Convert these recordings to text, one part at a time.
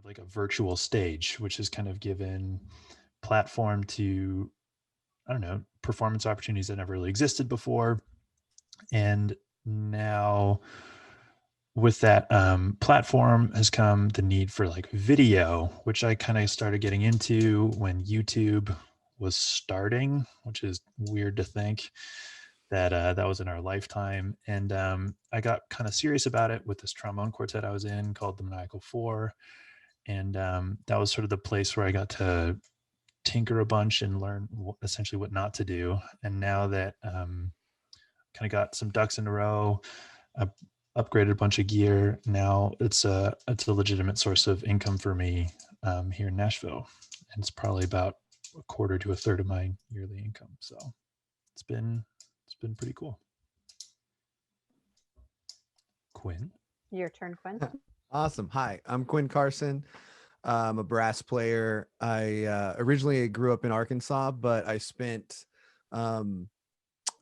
of like a virtual stage, which has kind of given platform to, I don't know, performance opportunities that never really existed before. And now with that platform has come the need for like video, which I kind of started getting into when YouTube was starting, which is weird to think that that was in our lifetime. And I got kind of serious about it with this trombone quartet I was in called the Maniacal Four. And that was sort of the place where I got to tinker a bunch and learn essentially what not to do. And now that kind of got some ducks in a row, I upgraded a bunch of gear. Now it's a legitimate source of income for me here in Nashville, and it's probably about a quarter to a third of my yearly income. So it's been pretty cool. Quinn. Your turn, Quinn. Awesome. Hi, I'm Quinn Carson. I'm a brass player. I originally grew up in Arkansas, but I spent a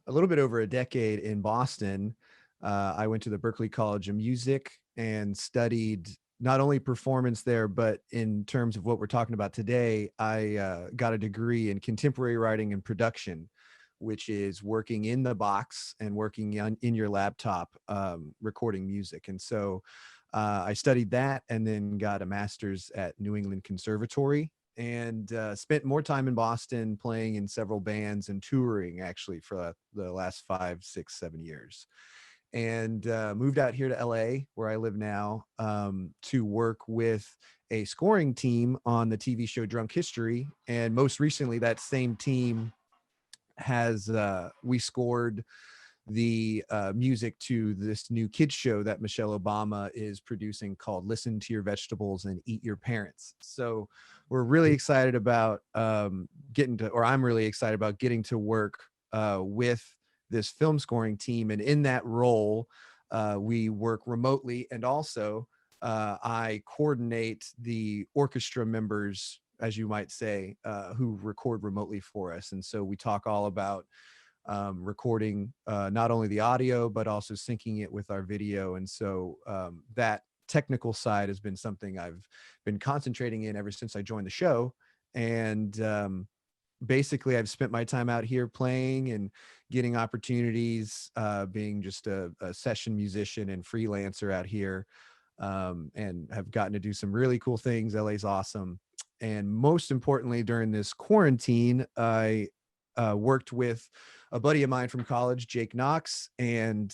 little bit over a decade in Boston. I went to the Berklee College of Music and studied not only performance there, but in terms of what we're talking about today, I got a degree in contemporary writing and production, which is working in the box and working in your laptop, recording music. And so I studied that and then got a master's at New England Conservatory and spent more time in Boston playing in several bands and touring actually for the last 5, 6, 7 years. And moved out here to LA where I live now to work with a scoring team on the TV show Drunk History. And most recently that same team has we scored the music to this new kids show that Michelle Obama is producing called Listen to Your Vegetables and Eat Your Parents. So we're really excited about I'm really excited about getting to work with this film scoring team. And in that role, we work remotely. And also I coordinate the orchestra members, as you might say, who record remotely for us. And so we talk all about recording not only the audio, but also syncing it with our video. And so that technical side has been something I've been concentrating in ever since I joined the show. And basically, I've spent my time out here playing and getting opportunities, being just a session musician and freelancer out here, and have gotten to do some really cool things. LA's awesome. And most importantly, during this quarantine, I worked with a buddy of mine from college, Jake Knox, and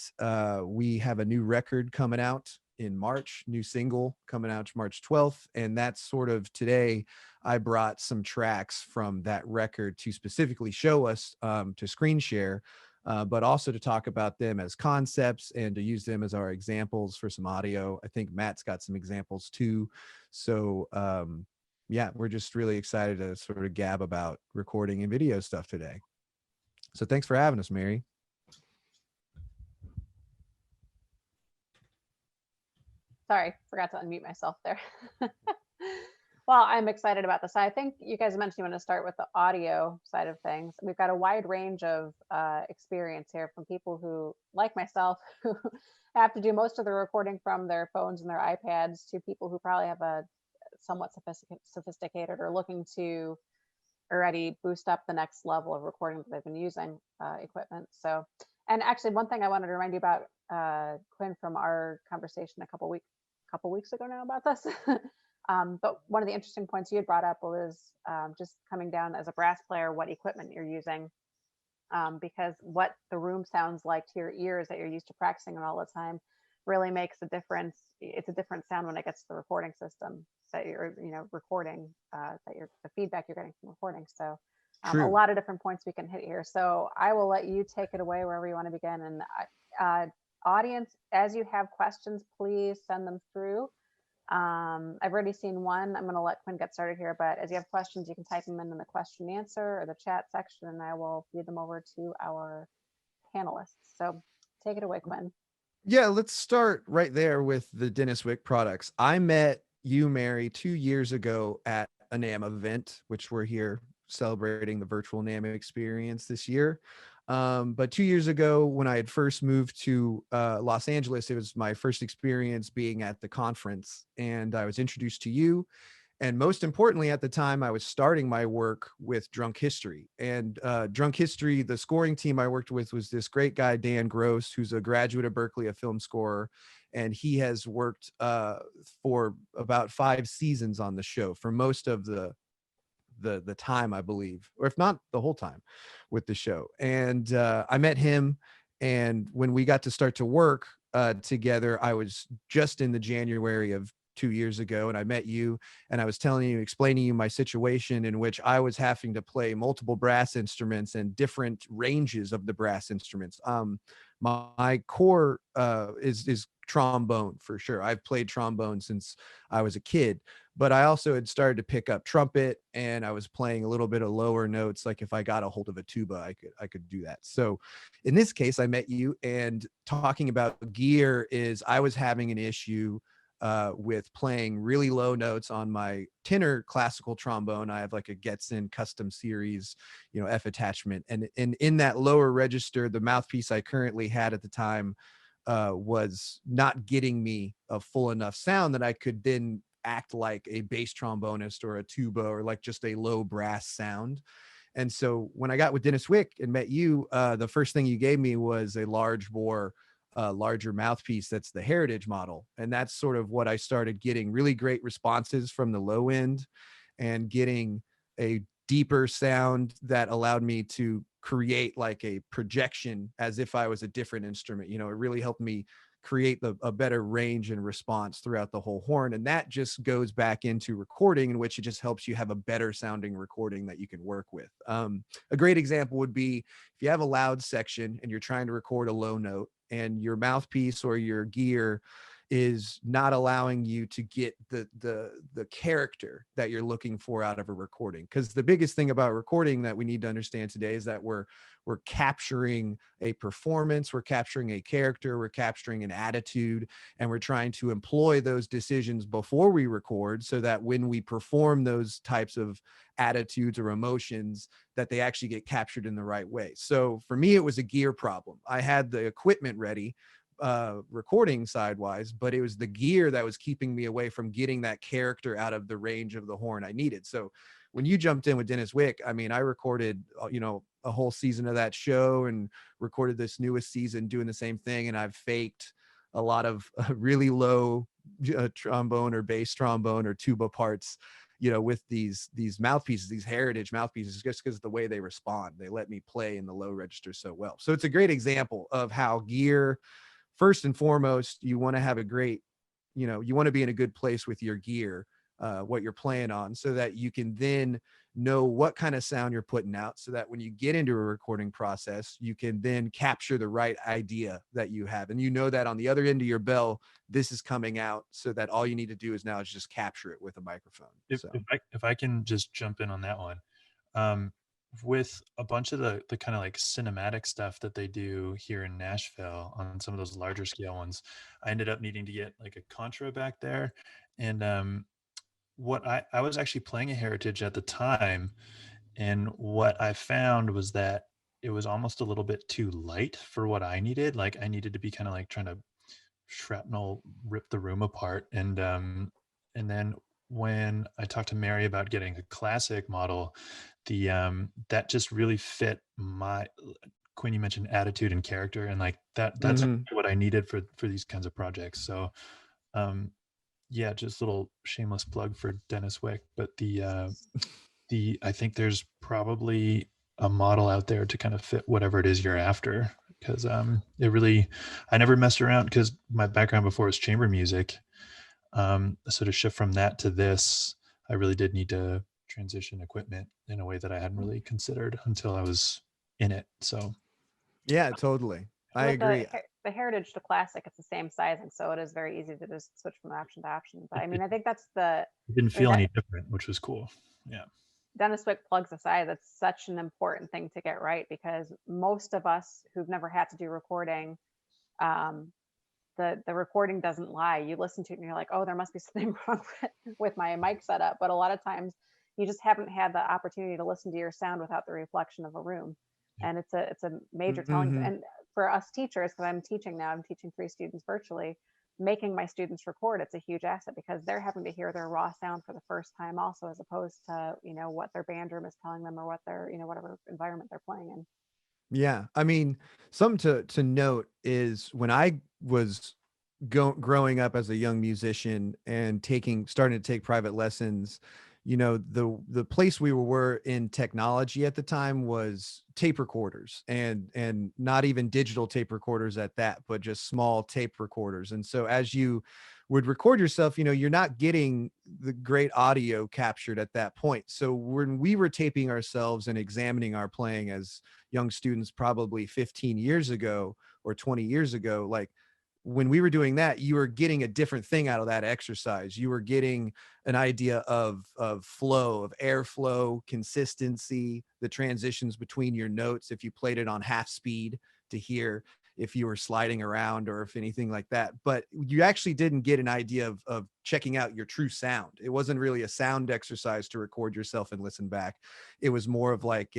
we have a new record coming out in March, new single coming out March 12th. And that's sort of today, I brought some tracks from that record to specifically show us, to screen share, but also to talk about them as concepts and to use them as our examples for some audio. I think Matt's got some examples too. So yeah, we're just really excited to sort of gab about recording and video stuff today. So thanks for having us, Mary. Sorry, forgot to unmute myself there. Well, I'm excited about this. I think you guys mentioned you want to start with the audio side of things. We've got a wide range of experience here from people who, like myself, who have to do most of the recording from their phones and their iPads to people who probably have a somewhat sophisticated or looking to already boost up the next level of recording that they've been using equipment. So, and actually one thing I wanted to remind you about, Quinn, from our conversation a couple weeks ago now about this. But one of the interesting points you had brought up was just coming down as a brass player, what equipment you're using, because what the room sounds like to your ears that you're used to practicing it all the time really makes a difference. It's a different sound when it gets to the recording system that you're, recording, the feedback you're getting from recording. So a lot of different points we can hit here. So I will let you take it away wherever you want to begin. And audience, as you have questions, please send them through. I've already seen one. I'm going to let Quinn get started here, but as you have questions, you can type them in the question and answer or the chat section, and I will feed them over to our panelists. So take it away, Quinn. Yeah, let's start right there with the DENIS WICK products. I met you, Mary, 2 years ago at a NAMM event, which we're here celebrating the virtual NAMM experience this year. But 2 years ago, when I had first moved to Los Angeles, it was my first experience being at the conference, and I was introduced to you. And most importantly, at the time, I was starting my work with Drunk History. And Drunk History, the scoring team I worked with was this great guy, Dan Gross, who's a graduate of Berkeley, a film scorer. And he has worked for about 5 seasons on the show for most of the time, I believe, or if not the whole time with the show. And I met him. And when we got to start to work together, I was just in the January of 2 years ago, and I met you, and I was explaining you my situation in which I was having to play multiple brass instruments and different ranges of the brass instruments. My core is trombone for sure. I've played trombone since I was a kid, but I also had started to pick up trumpet, and I was playing a little bit of lower notes. Like if I got a hold of a tuba, I could do that. So in this case, I met you, and talking about gear is I was having an issue with playing really low notes on my tenor classical trombone. I have like a Getson custom series, F attachment. And in that lower register, the mouthpiece I currently had at the time was not getting me a full enough sound that I could then act like a bass trombonist or a tuba or like just a low brass sound. And so when I got with Dennis Wick and met you, the first thing you gave me was a large bore, larger mouthpiece. That's the Heritage model. And that's sort of what I started getting really great responses from the low end and getting a deeper sound that allowed me to create like a projection as if I was a different instrument. It really helped me create a better range and response throughout the whole horn. And that just goes back into recording, in which it just helps you have a better sounding recording that you can work with. A great example would be if you have a loud section and you're trying to record a low note and your mouthpiece or your gear is not allowing you to get the character that you're looking for out of a recording. Because the biggest thing about recording that we need to understand today is that we're capturing a performance, we're capturing a character, we're capturing an attitude, and we're trying to employ those decisions before we record so that when we perform those types of attitudes or emotions, that they actually get captured in the right way. So for me, it was a gear problem. I had the equipment ready, recording sidewise, but it was the gear that was keeping me away from getting that character out of the range of the horn I needed. So when you jumped in with Dennis Wick, I mean, I recorded, a whole season of that show and recorded this newest season doing the same thing. And I've faked a lot of really low trombone or bass trombone or tuba parts, with these mouthpieces, these Heritage mouthpieces, just because of the way they respond. They let me play in the low register so well. So it's a great example of how gear, first and foremost, you want to have a great, you want to be in a good place with your gear, what you're playing on, so that you can then know what kind of sound you're putting out, so that when you get into a recording process, you can then capture the right idea that you have. And that on the other end of your bell, this is coming out, so that all you need to do is just capture it with a microphone. If I can just jump in on that one, with a bunch of the kind of like cinematic stuff that they do here in Nashville on some of those larger scale ones, I ended up needing to get like a contra back there. And what I was actually playing a Heritage at the time, and what I found was that it was almost a little bit too light for what I needed. Like I needed to be kind of like trying to shrapnel rip the room apart. And then when I talked to Mary about getting a classic model, that just really fit my, Quinn, you mentioned attitude and character, and like that's what I needed for these kinds of projects. So yeah, just a little shameless plug for Dennis Wick, but I think there's probably a model out there to kind of fit whatever it is you're after, because I never messed around because my background before was chamber music. So to shift from that to this, I really did need to transition equipment in a way that I hadn't really considered until I was in it. So yeah, totally. I With agree. the Heritage to Classic, it's the same sizing, so it is very easy to just switch from option to option. But I mean, I think that's it didn't feel any different, which was cool. Yeah. Dennis Wick plugs aside, that's such an important thing to get right, because most of us who've never had to do recording, the recording doesn't lie. You listen to it and you're like, oh, there must be something wrong with my mic setup. But a lot of times you just haven't had the opportunity to listen to your sound without the reflection of a room. And it's a major telling. Mhm. And for us teachers, because I'm teaching now, I'm teaching 3 students virtually, making my students record, it's a huge asset because they're having to hear their raw sound for the first time also, as opposed to, what their band room is telling them or what their, whatever environment they're playing in. Yeah. I mean, something to note is when I was growing up as a young musician and starting to take private lessons, the place we were in technology at the time was tape recorders, and not even digital tape recorders at that, but just small tape recorders. And so as you would record yourself, you're not getting the great audio captured at that point. So when we were taping ourselves and examining our playing as young students, probably 15 years ago or 20 years ago, like, when we were doing that, you were getting a different thing out of that exercise. You were getting an idea of flow, of airflow, consistency, the transitions between your notes. If you played it on half speed, to hear if you were sliding around or if anything like that. But you actually didn't get an idea of checking out your true sound. It wasn't really a sound exercise to record yourself and listen back. It was more of like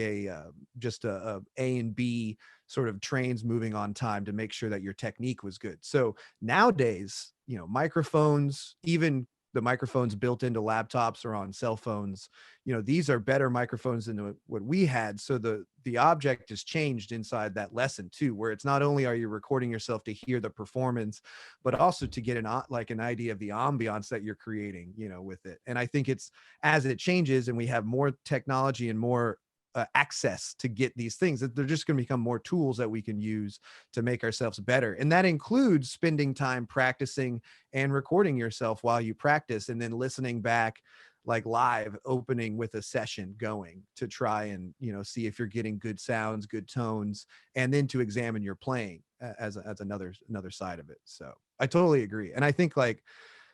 just A and B sort of trains moving on time to make sure that your technique was good. So nowadays, microphones, even the microphones built into laptops or on cell phones, these are better microphones than what we had. So the object is changed inside that lesson too, where it's not only are you recording yourself to hear the performance, but also to get an idea of the ambiance that you're creating, with it. And I think it's, as it changes and we have more technology and more access to get these things, that they're just going to become more tools that we can use to make ourselves better. And that includes spending time practicing and recording yourself while you practice, and then listening back like live, opening with a session going to try and see if you're getting good sounds, good tones, and then to examine your playing as another side of it. So I totally agree. And I think like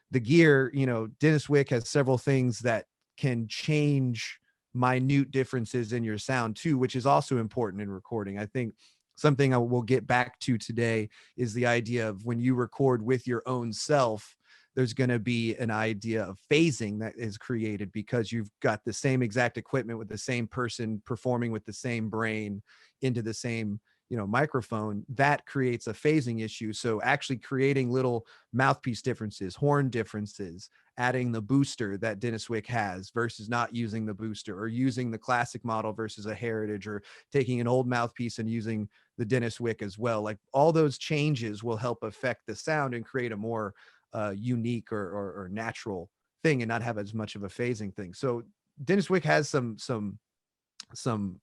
the gear, Dennis Wick has several things that can change minute differences in your sound too, which is also important in recording. I think something I will get back to today is the idea of when you record with your own self, there's going to be an idea of phasing that is created because you've got the same exact equipment with the same person performing with the same brain into the same microphone. That creates a phasing issue. So actually creating little mouthpiece differences, horn differences, adding the booster that Dennis Wick has versus not using the booster, or using the classic model versus a heritage, or taking an old mouthpiece and using the Dennis Wick as well. Like, all those changes will help affect the sound and create a more unique or natural thing, and not have as much of a phasing thing. So Dennis Wick has some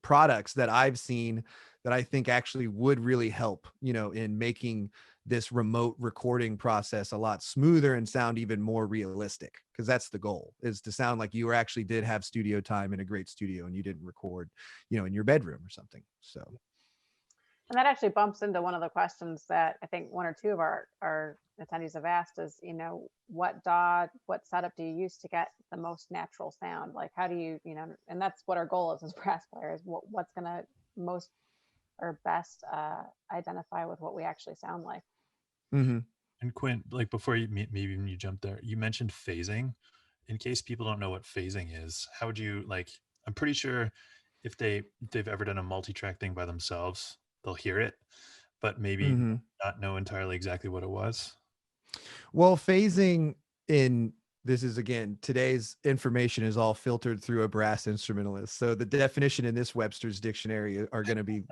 products that I've seen that I think actually would really help, in making this remote recording process a lot smoother and sound even more realistic. Because that's the goal, is to sound like you actually did have studio time in a great studio and you didn't record, in your bedroom or something. So. And that actually bumps into one of the questions that I think one or two of our attendees have asked is, what setup do you use to get the most natural sound? Like, how do you, and that's what our goal is as brass players, what's going to most or best identify with what we actually sound like. Mm-hmm. And Quinn, like, before maybe when you jump there, you mentioned phasing. In case people don't know what phasing is, how would you, like, I'm pretty sure if they've ever done a multi-track thing by themselves, they'll hear it, but maybe Mm-hmm. not know entirely exactly what it was. Well, phasing in this is, again, today's information is all filtered through a brass instrumentalist. So the definition in this Webster's dictionary are going to be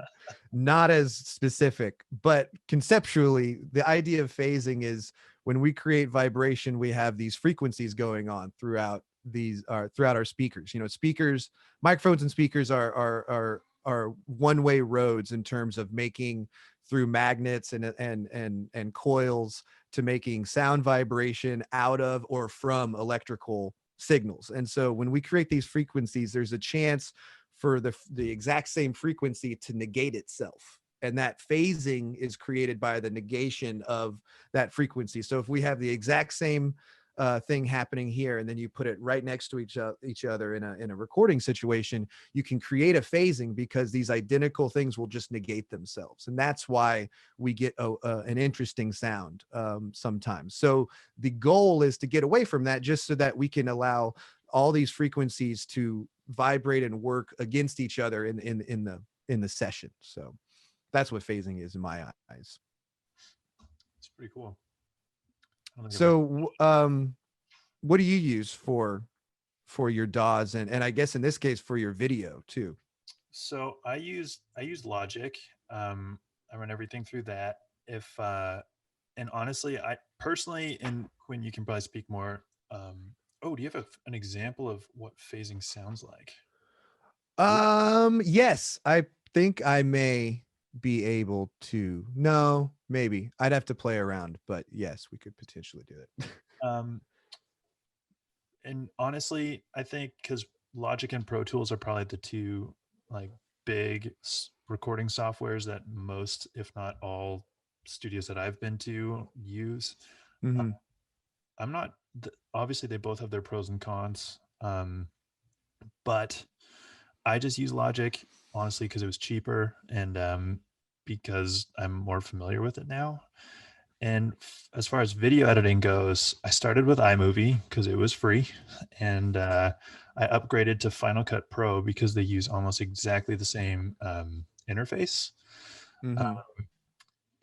not as specific, but conceptually, the idea of phasing is when we create vibration, we have these frequencies going on throughout our speakers. Speakers, microphones and speakers are one-way roads in terms of making, through magnets and coils, to making sound vibration out of or from electrical signals. And so when we create these frequencies, there's a chance for the exact same frequency to negate itself. And that phasing is created by the negation of that frequency. So if we have the exact same thing happening here, and then you put it right next to each other in a recording situation, you can create a phasing because these identical things will just negate themselves. And that's why we get an interesting sound sometimes. So the goal is to get away from that, just so that we can allow all these frequencies to vibrate and work against each other in in the session. So that's what phasing is in my eyes. It's pretty cool. I don't think I've ever- So what do you use for your DAWs, and I guess in this case for your video too? So I use Logic. I run everything through that. If and honestly, I personally, and Quinn, you can probably speak more. Oh, do you have an example of what phasing sounds like? Yes, I think I may be able to. No, maybe I'd have to play around, but yes, we could potentially do it. Um, and honestly, I think because Logic and Pro Tools are probably the two like big recording softwares that most, if not all, studios that I've been to use. Uh, Hmm. I'm not obviously they both have their pros and cons, but I just use Logic honestly because it was cheaper and because I'm more familiar with it now. And as far as video editing goes, I started with iMovie because it was free, and I upgraded to Final Cut Pro because they use almost exactly the same interface. Hmm. Um,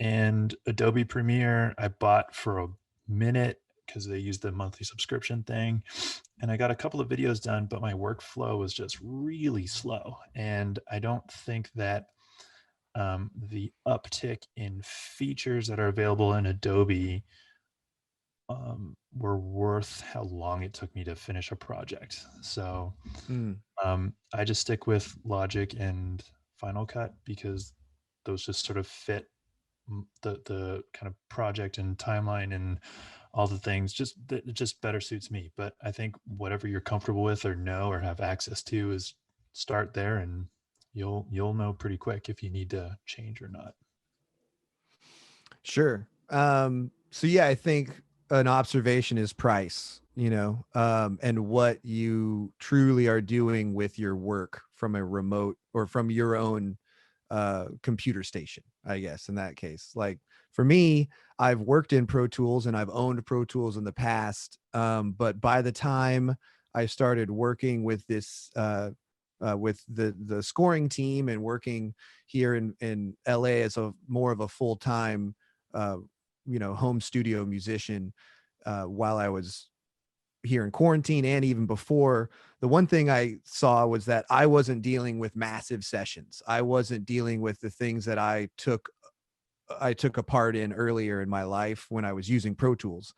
and Adobe Premiere, I bought for a minute because they use the monthly subscription thing. And I got a couple of videos done, but my workflow was just really slow. And I don't think that the uptick in features that are available in Adobe were worth how long it took me to finish a project. So Mm. I just stick with Logic and Final Cut because those just sort of fit the kind of project and timeline and all the things. Just it just better suits me. But I think whatever you're comfortable with or know or have access to is start there, and you'll know pretty quick if you need to change or not. Sure. So yeah, I think an observation is price, and what you truly are doing with your work from a remote or from your own computer station, I guess, in that case. Like for me, I've worked in Pro Tools and I've owned Pro Tools in the past. But by the time I started working with this with the scoring team and working here in LA as a more of a full-time uh, home studio musician, while I was here in quarantine and even before, the one thing I saw was that I wasn't dealing with massive sessions. I wasn't dealing with the things that I took a part in earlier in my life when I was using Pro Tools.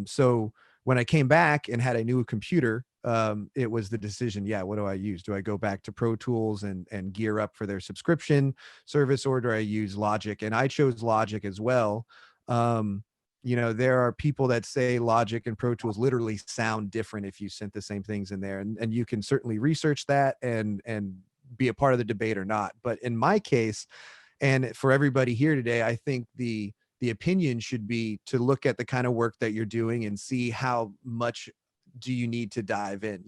So when I came back and had a new computer, it was the decision. Yeah, what do I use? Do I go back to Pro Tools and gear up for their subscription service, or do I use Logic? And I chose Logic as well. There are people that say Logic and Pro Tools literally sound different if you sent the same things in there, and you can certainly research that and be a part of the debate or not. But in my case, and for everybody here today, I think the opinion should be to look at the kind of work that you're doing and see how much do you need to dive in.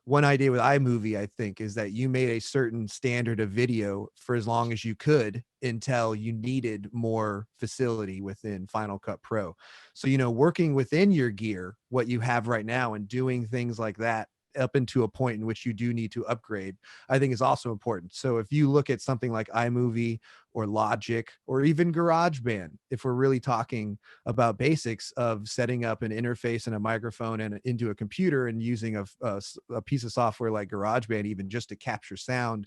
One idea with iMovie, I think, is that you made a certain standard of video for as long as you could until you needed more facility within Final Cut Pro. So, working within your gear, what you have right now, and doing things like that up into a point in which you do need to upgrade, I think is also important. So if you look at something like iMovie or Logic or even GarageBand, if we're really talking about basics of setting up an interface and a microphone and into a computer and using a piece of software like GarageBand, even just to capture sound,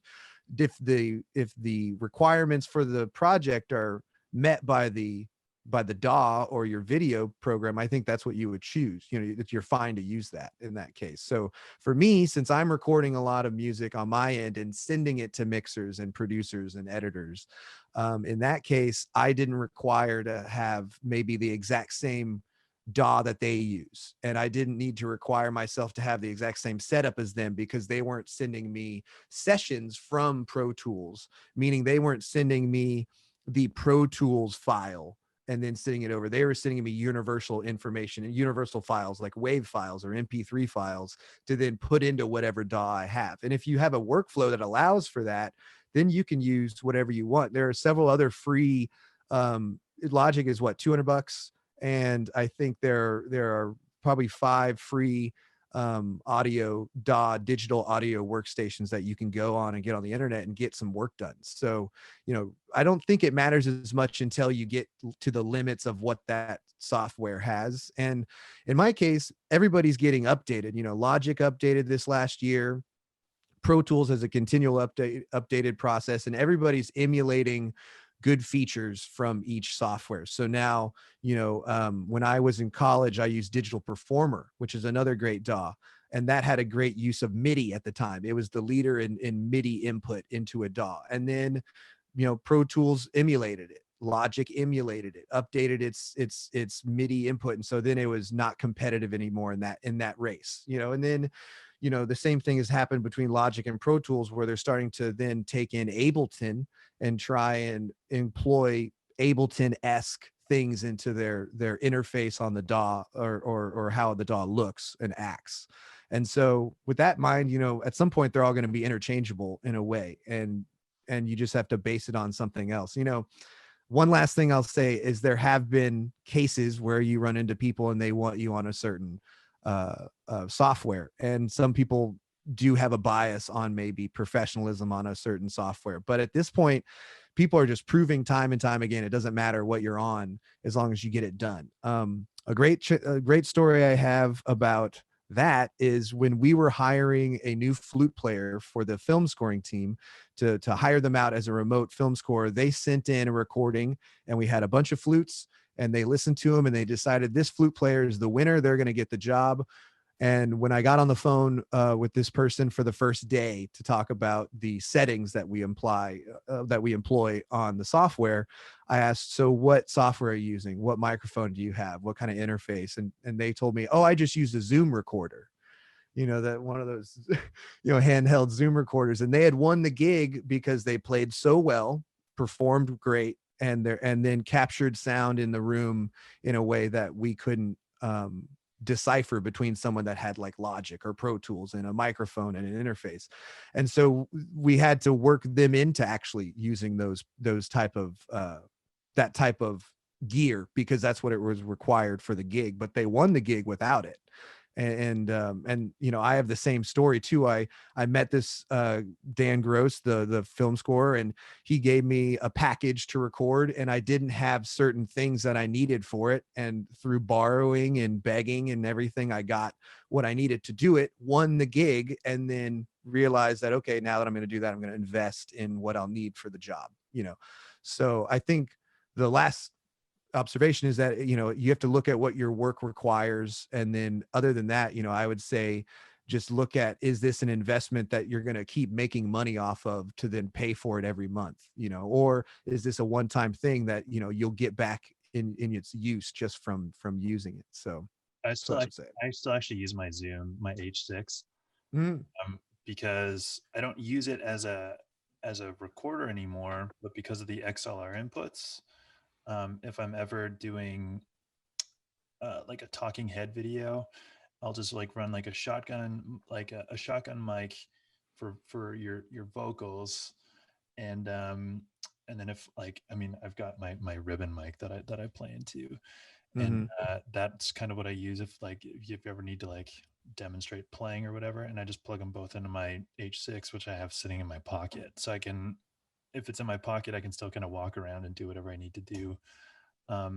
if the requirements for the project are met by the DAW or your video program, I think that's what you would choose. You're fine to use that in that case. So for me, since I'm recording a lot of music on my end and sending it to mixers and producers and editors, in that case, I didn't require to have maybe the exact same DAW that they use. And I didn't need to require myself to have the exact same setup as them because they weren't sending me sessions from Pro Tools, meaning they weren't sending me the Pro Tools file and then sending it over. They were sending me universal information and universal files like WAV files or MP3 files to then put into whatever DAW I have. And if you have a workflow that allows for that, then you can use whatever you want. There are several other free, Logic is what, $200? And I think there are probably 5 free audio DAW, digital audio workstations that you can go on and get on the internet and get some work done. So, I don't think it matters as much until you get to the limits of what that software has. And in my case, everybody's getting updated. Logic updated this last year. Pro Tools has a continual updated process, and everybody's emulating good features from each software. So now, when I was in college, I used Digital Performer, which is another great DAW, and that had a great use of MIDI at the time. It was the leader in MIDI input into a DAW. And then, Pro Tools emulated it. Logic emulated it, updated its MIDI input, and so then it was not competitive anymore in that race. And then, the same thing has happened between Logic and Pro Tools, where they're starting to then take in Ableton and try and employ Ableton-esque things into their interface on the DAW, or how the DAW looks and acts. And so with that in mind, at some point they're all going to be interchangeable in a way, and you just have to base it on something else. One last thing I'll say is there have been cases where you run into people and they want you on a certain software, and some people do have a bias on maybe professionalism on a certain software. But at this point, people are just proving time and time again, it doesn't matter what you're on as long as you get it done. A great story I have about that is when we were hiring a new flute player for the film scoring team to hire them out as a remote film scorer. They sent in a recording, and we had a bunch of flutes, and they listened to them, and they decided this flute player is the winner. They're going to get the job. And when I got on the phone with this person for the first day to talk about the settings that we employ on the software, I asked, so what software are you using? What microphone do you have? What kind of interface? And they told me, oh, I just used a Zoom recorder. That one of those, handheld Zoom recorders. And they had won the gig because they played so well, performed great, and then captured sound in the room in a way that we couldn't decipher between someone that had like Logic or Pro Tools and a microphone and an interface. And so we had to work them into actually using those type of that type of gear, because that's what it was required for the gig, but they won the gig without it. And I have the same story too. I met this Dan Gross, the film scorer, and he gave me a package to record, and I didn't have certain things that I needed for it. And through borrowing and begging and everything, I got what I needed to do it, won the gig, and then realized that, okay, now that I'm going to do that, I'm going to invest in what I'll need for the job. So I think the last observation is that you have to look at what your work requires, and then other than that, I would say just look at, is this an investment that you're going to keep making money off of to then pay for it every month, or is this a one-time thing that you'll get back in its use just from using it. So I still actually use my Zoom, my H6, because I don't use it as a recorder anymore, but because of the XLR inputs. If I'm ever doing like a talking head video, I'll just like run like a shotgun, like a shotgun mic for your vocals, and then if I've got my ribbon mic that I play into, and that's kind of what I use if you ever need to like demonstrate playing or whatever, and I just plug them both into my H6, which I have sitting in my pocket, so I can, if it's in my pocket, I can still kind of walk around and do whatever I need to do. But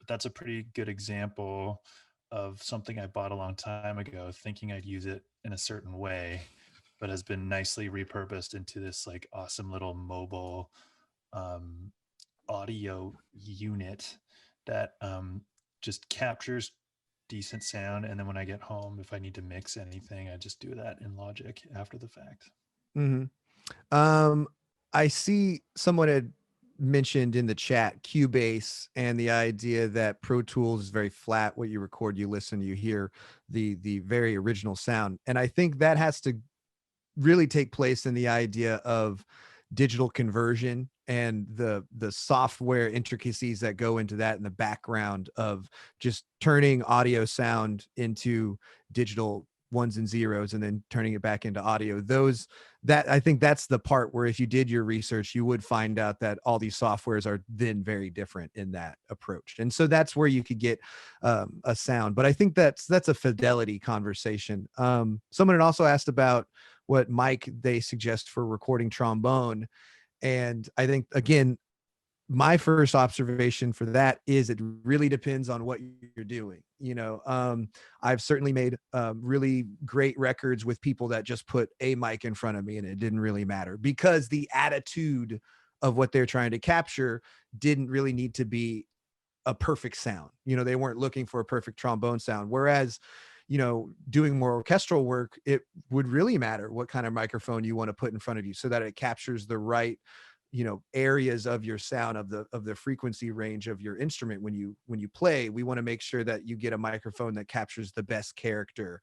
that's a pretty good example of something I bought a long time ago, thinking I'd use it in a certain way, but has been nicely repurposed into this like awesome little mobile audio unit that just captures decent sound. And then when I get home, if I need to mix anything, I just do that in Logic after the fact. I see someone had mentioned in the chat Cubase and the idea that Pro Tools is very flat. What you record, you listen, you hear the very original sound. And I think that has to really take place in the idea of digital conversion and the software intricacies that go into that in the background of just turning audio sound into digital ones and zeros and then turning it back into audio. I think that's the part where if you did your research, you would find out that all these softwares are then very different in that approach. And so that's where you could get a sound. But I think that's a fidelity conversation. Someone had also asked about what mic they suggest for recording trombone. And I think, again, my first observation for that is it really depends on what you're doing. I've certainly made really great records with people that just put a mic in front of me and it didn't really matter because the attitude of what they're trying to capture didn't really need to be a perfect sound. They weren't looking for a perfect trombone sound. Whereas, doing more orchestral work, it would really matter what kind of microphone you want to put in front of you so that it captures the right areas of your sound, of the frequency range of your instrument. When you play, we want to make sure that you get a microphone that captures the best character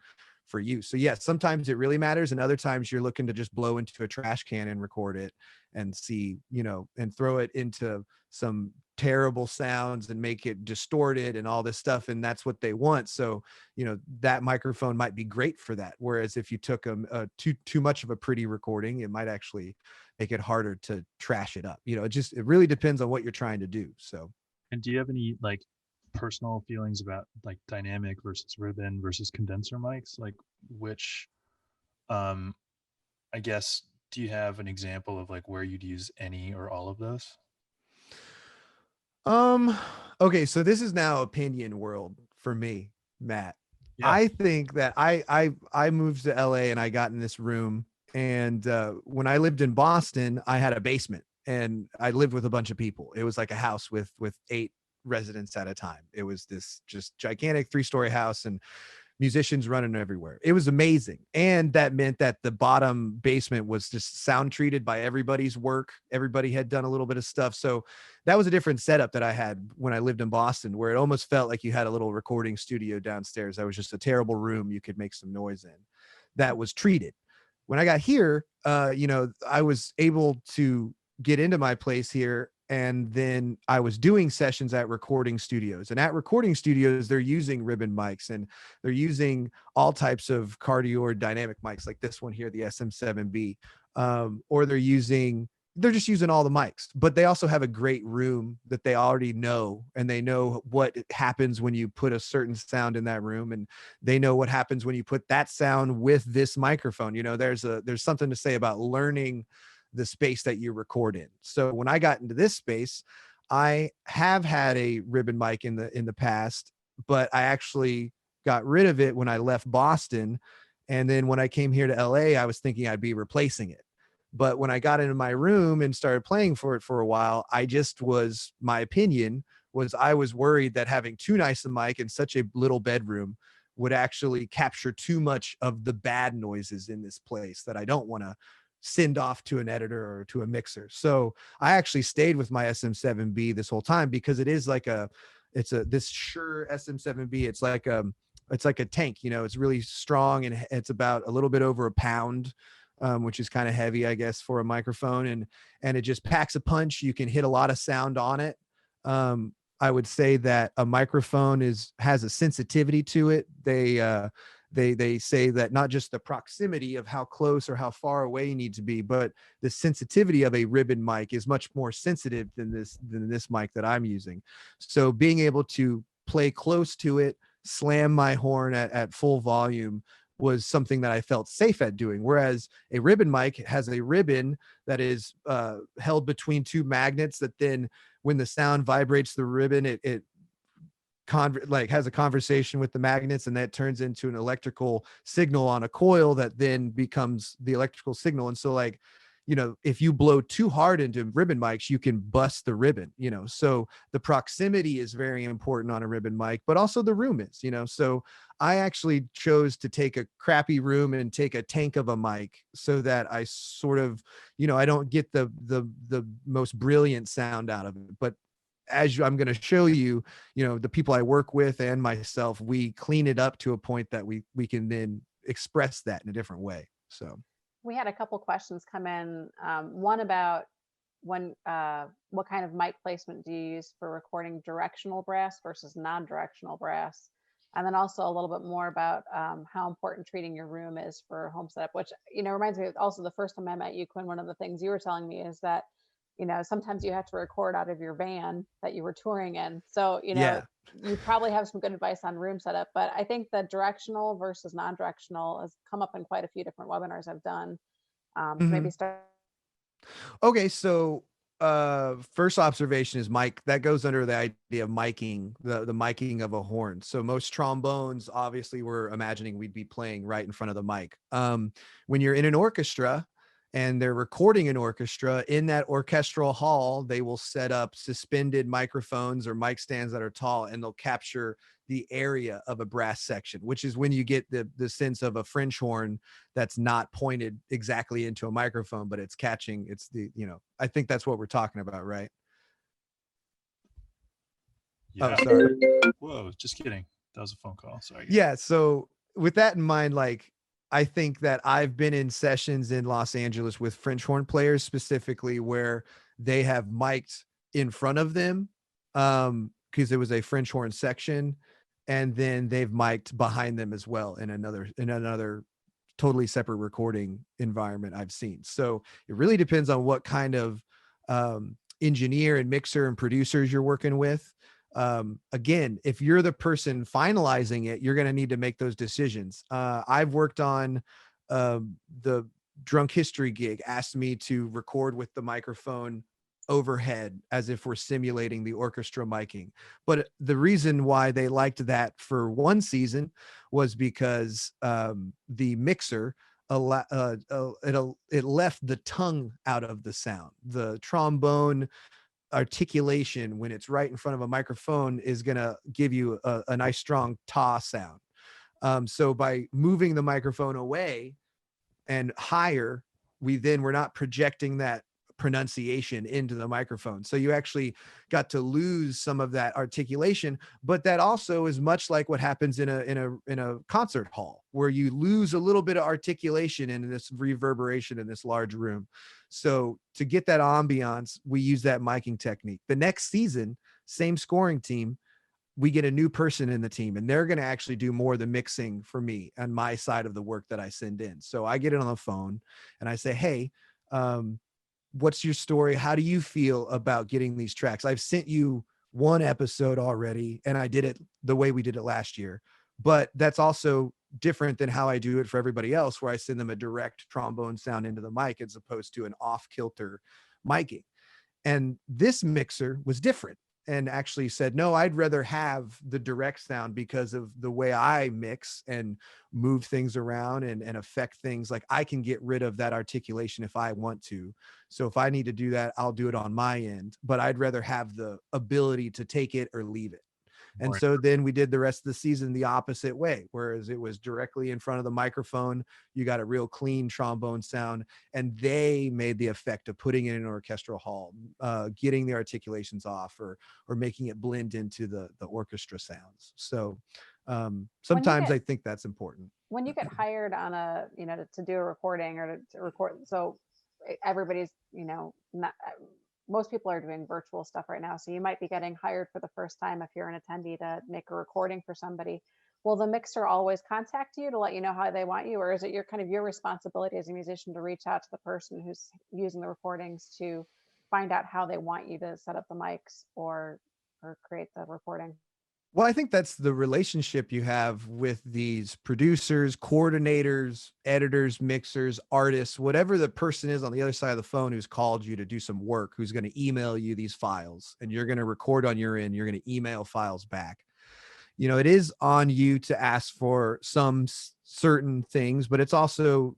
for you. So yes, sometimes it really matters, and other times you're looking to just blow into a trash can and record it and see, and throw it into some terrible sounds and make it distorted and all this stuff, and that's what they want. So that microphone might be great for that, whereas if you took too much of a pretty recording, it might actually make it harder to trash it up. It really depends on what you're trying to do. So, and do you have any like personal feelings about like dynamic versus ribbon versus condenser mics? Like which, I guess, do you have an example of like where you'd use any or all of those? Okay, so this is now opinion world for me, Matt. Yeah. I think that I moved to LA and I got in this room, and when I lived in Boston, I had a basement and I lived with a bunch of people. It was like a house with 8 residents at a time. It was this just gigantic 3-story house and musicians running everywhere. It was amazing. And that meant that the bottom basement was just sound treated by everybody's work. Everybody had done a little bit of stuff. So that was a different setup that I had when I lived in Boston, where it almost felt like you had a little recording studio downstairs. That was just a terrible room you could make some noise in. That was treated. When I got here, I was able to get into my place here, and then I was doing sessions at recording studios. And at recording studios, they're using ribbon mics and they're using all types of cardioid dynamic mics like this one here, the SM7B, or they're just using all the mics. But they also have a great room that they already know, and they know what happens when you put a certain sound in that room, and they know what happens when you put that sound with this microphone. There's something to say about learning the space that you record in. So when I got into this space, I have had a ribbon mic in the past, but I actually got rid of it when I left Boston. And then when I came here to LA, I was thinking I'd be replacing it. But when I got into my room and started playing for it for a while, my opinion was I was worried that having too nice a mic in such a little bedroom would actually capture too much of the bad noises in this place that I don't want to send off to an editor or to a mixer. So I actually stayed with my SM7B this whole time because it is like this Shure SM7B. It's like a tank, it's really strong, and it's about a little bit over a pound, which is kind of heavy, I guess, for a microphone. And it just packs a punch. You can hit a lot of sound on it. I would say that a microphone has a sensitivity to it. They say that not just the proximity of how close or how far away you need to be, but the sensitivity of a ribbon mic is much more sensitive than this mic that I'm using. So being able to play close to it, slam my horn at full volume was something that I felt safe at doing. Whereas a ribbon mic has a ribbon that is held between 2 magnets that then when the sound vibrates the ribbon, it has a conversation with the magnets, and that turns into an electrical signal on a coil that then becomes the electrical signal. And so if you blow too hard into ribbon mics, you can bust the ribbon, so the proximity is very important on a ribbon mic, but also the room is, so I actually chose to take a crappy room and take a tank of a mic so that I sort of, I don't get the most brilliant sound out of it. But I'm going to show you, the people I work with and myself, we clean it up to a point that we can then express that in a different way. So we had a couple questions come in. One about what kind of mic placement do you use for recording directional brass versus non-directional brass? And then also a little bit more about how important treating your room is for home setup, which, reminds me of also the first time I met you, Quinn, one of the things you were telling me is that, sometimes you have to record out of your van that you were touring in. So, Yeah. you probably have some good advice on room setup, but I think the directional versus non-directional has come up in quite a few different webinars I've done. So maybe start. Okay, so first observation is mic. That goes under the idea of miking, the miking of a horn. So most trombones, obviously, we're imagining we'd be playing right in front of the mic. When you're in an orchestra and they're recording an orchestra, in that orchestral hall, they will set up suspended microphones or mic stands that are tall, and they'll capture the area of a brass section, which is when you get the sense of a French horn that's not pointed exactly into a microphone, but it's catching. It's I think that's what we're talking about, right? Yeah. Oh, sorry. Whoa, just kidding. That was a phone call. Sorry. Yeah. So with that in mind, like, I think that I've been in sessions in Los Angeles with French horn players specifically where they have mic'd in front of them because it was a French horn section, and then they've mic'd behind them as well in another totally separate recording environment I've seen. So it really depends on what kind of engineer and mixer and producers you're working with. Again, if you're the person finalizing it, you're going to need to make those decisions. I've worked on the Drunk History gig, asked me to record with the microphone overhead as if we're simulating the orchestra miking. But the reason why they liked that for one season was because the mixer it left the tongue out of the sound. The trombone articulation when it's right in front of a microphone is going to give you a nice strong ta sound. So by moving the microphone away and higher, we're not projecting that pronunciation into the microphone. So you actually got to lose some of that articulation, but that also is much like what happens in a concert hall where you lose a little bit of articulation in this reverberation in this large room. So to get that ambiance, we use that miking technique. The next season, same scoring team, we get a new person in the team, and they're going to actually do more of the mixing for me on my side of the work that I send in. So I get it on the phone and I say, hey, what's your story? How do you feel about getting these tracks? I've sent you one episode already, and I did it the way we did it last year, but that's also different than how I do it for everybody else, where I send them a direct trombone sound into the mic as opposed to an off kilter miking. And this mixer was different and actually said, no, I'd rather have the direct sound because of the way I mix and move things around and affect things. Like I can get rid of that articulation if I want to. So if I need to do that, I'll do it on my end, but I'd rather have the ability to take it or leave it. And so then we did the rest of the season the opposite way, whereas it was directly in front of the microphone. You got a real clean trombone sound, and they made the effect of putting it in an orchestral hall, getting the articulations off or making it blend into the orchestra sounds. So sometimes I think that's important. When you get hired on a, to do a recording or to record, so everybody's, not, most people are doing virtual stuff right now. So you might be getting hired for the first time if you're an attendee to make a recording for somebody. Will the mixer always contact you to let you know how they want you? Or is it your responsibility as a musician to reach out to the person who's using the recordings to find out how they want you to set up the mics or create the recording? Well, I think that's the relationship you have with these producers, coordinators, editors, mixers, artists, whatever the person is on the other side of the phone who's called you to do some work, who's going to email you these files, and you're going to record on your end, you're going to email files back. It is on you to ask for some certain things, but it's also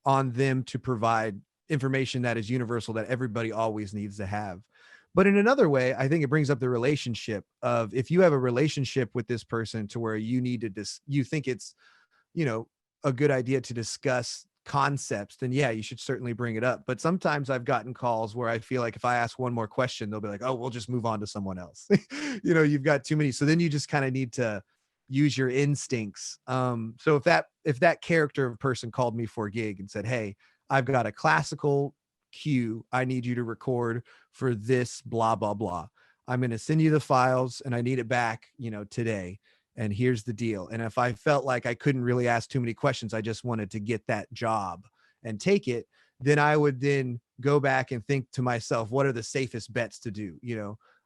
on them to provide information that is universal that everybody always needs to have. But in another way, I think it brings up the relationship of if you have a relationship with this person to where you need to you think it's, a good idea to discuss concepts, then yeah, you should certainly bring it up. But sometimes I've gotten calls where I feel like if I ask one more question, they'll be like, oh, we'll just move on to someone else. You've got too many. So then you just kind of need to use your instincts. So if that character of person called me for a gig and said, hey, I've got a classical cue I need you to record for this blah blah blah, I'm going to send you the files and I need it back today, and here's the deal. And if I felt like I couldn't really ask too many questions, I just wanted to get that job and take it, then I would then go back and think to myself, what are the safest bets to do?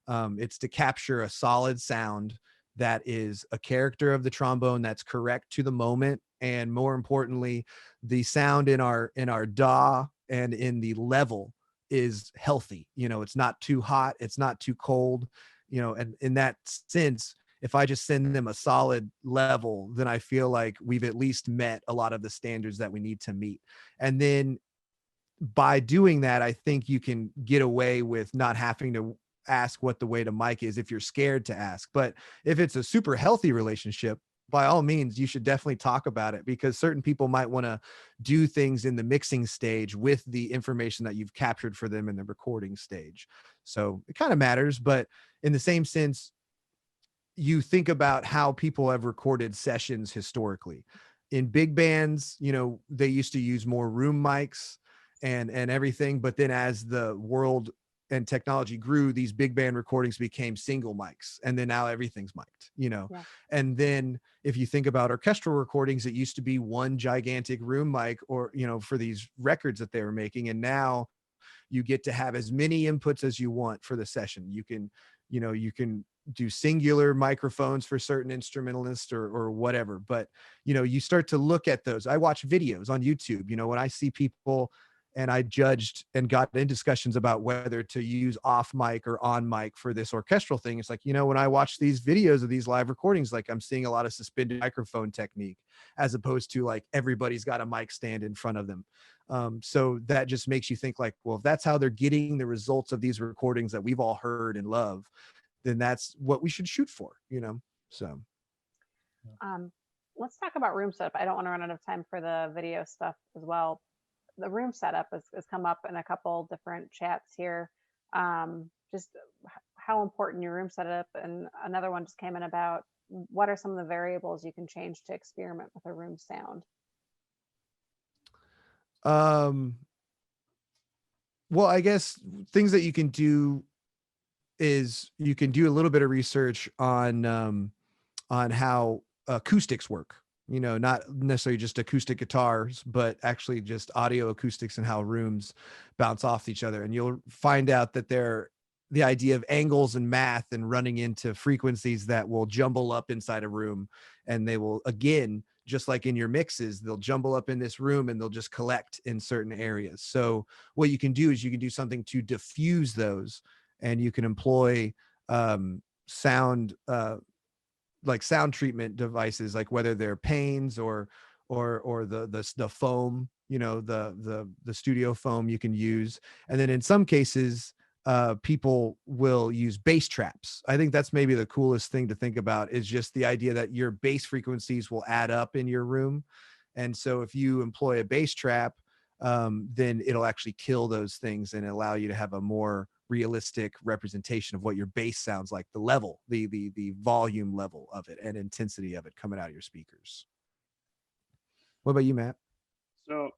It's to capture a solid sound that is a character of the trombone that's correct to the moment, and more importantly, the sound in our DAW and in the level is healthy. It's not too hot, it's not too cold. And in that sense, if I just send them a solid level, then I feel like we've at least met a lot of the standards that we need to meet. And then by doing that, I think you can get away with not having to ask what the way to mic is if you're scared to ask. But if it's a super healthy relationship, by all means, you should definitely talk about it, because certain people might want to do things in the mixing stage with the information that you've captured for them in the recording stage. So it kind of matters, but in the same sense, you think about how people have recorded sessions historically. In big bands, they used to use more room mics and everything. But then as the world and technology grew, these big band recordings became single mics. And then now everything's mic'd, Yeah. And then if you think about orchestral recordings, it used to be one gigantic room mic, or, for these records that they were making. And now you get to have as many inputs as you want for the session. You can do singular microphones for certain instrumentalists or whatever. But, you start to look at those. I watch videos on YouTube, when I see people, and I judged and got in discussions about whether to use off mic or on mic for this orchestral thing. It's like, when I watch these videos of these live recordings, like I'm seeing a lot of suspended microphone technique, as opposed to like everybody's got a mic stand in front of them. So that just makes you think like, well, if that's how they're getting the results of these recordings that we've all heard and love, then that's what we should shoot for, so. Let's talk about room setup. I don't want to run out of time for the video stuff as well. The room setup has come up in a couple different chats here. Just how important your room setup, and another one just came in about what are some of the variables you can change to experiment with a room sound. Well, I guess things that you can do is you can do a little bit of research on how acoustics work, not necessarily just acoustic guitars, but actually just audio acoustics and how rooms bounce off each other. And you'll find out that the idea of angles and math and running into frequencies that will jumble up inside a room, and they will, again, just like in your mixes, they'll jumble up in this room and they'll just collect in certain areas. So what you can do is you can do something to diffuse those, and you can employ sound like sound treatment devices, like whether they're panes or the foam, the studio foam you can use. And then in some cases, people will use bass traps. I think that's maybe the coolest thing to think about, is just the idea that your bass frequencies will add up in your room. And so if you employ a bass trap, then it'll actually kill those things and allow you to have a more realistic representation of what your bass sounds like, the level, the volume level of it and intensity of it coming out of your speakers. What about you, Matt? So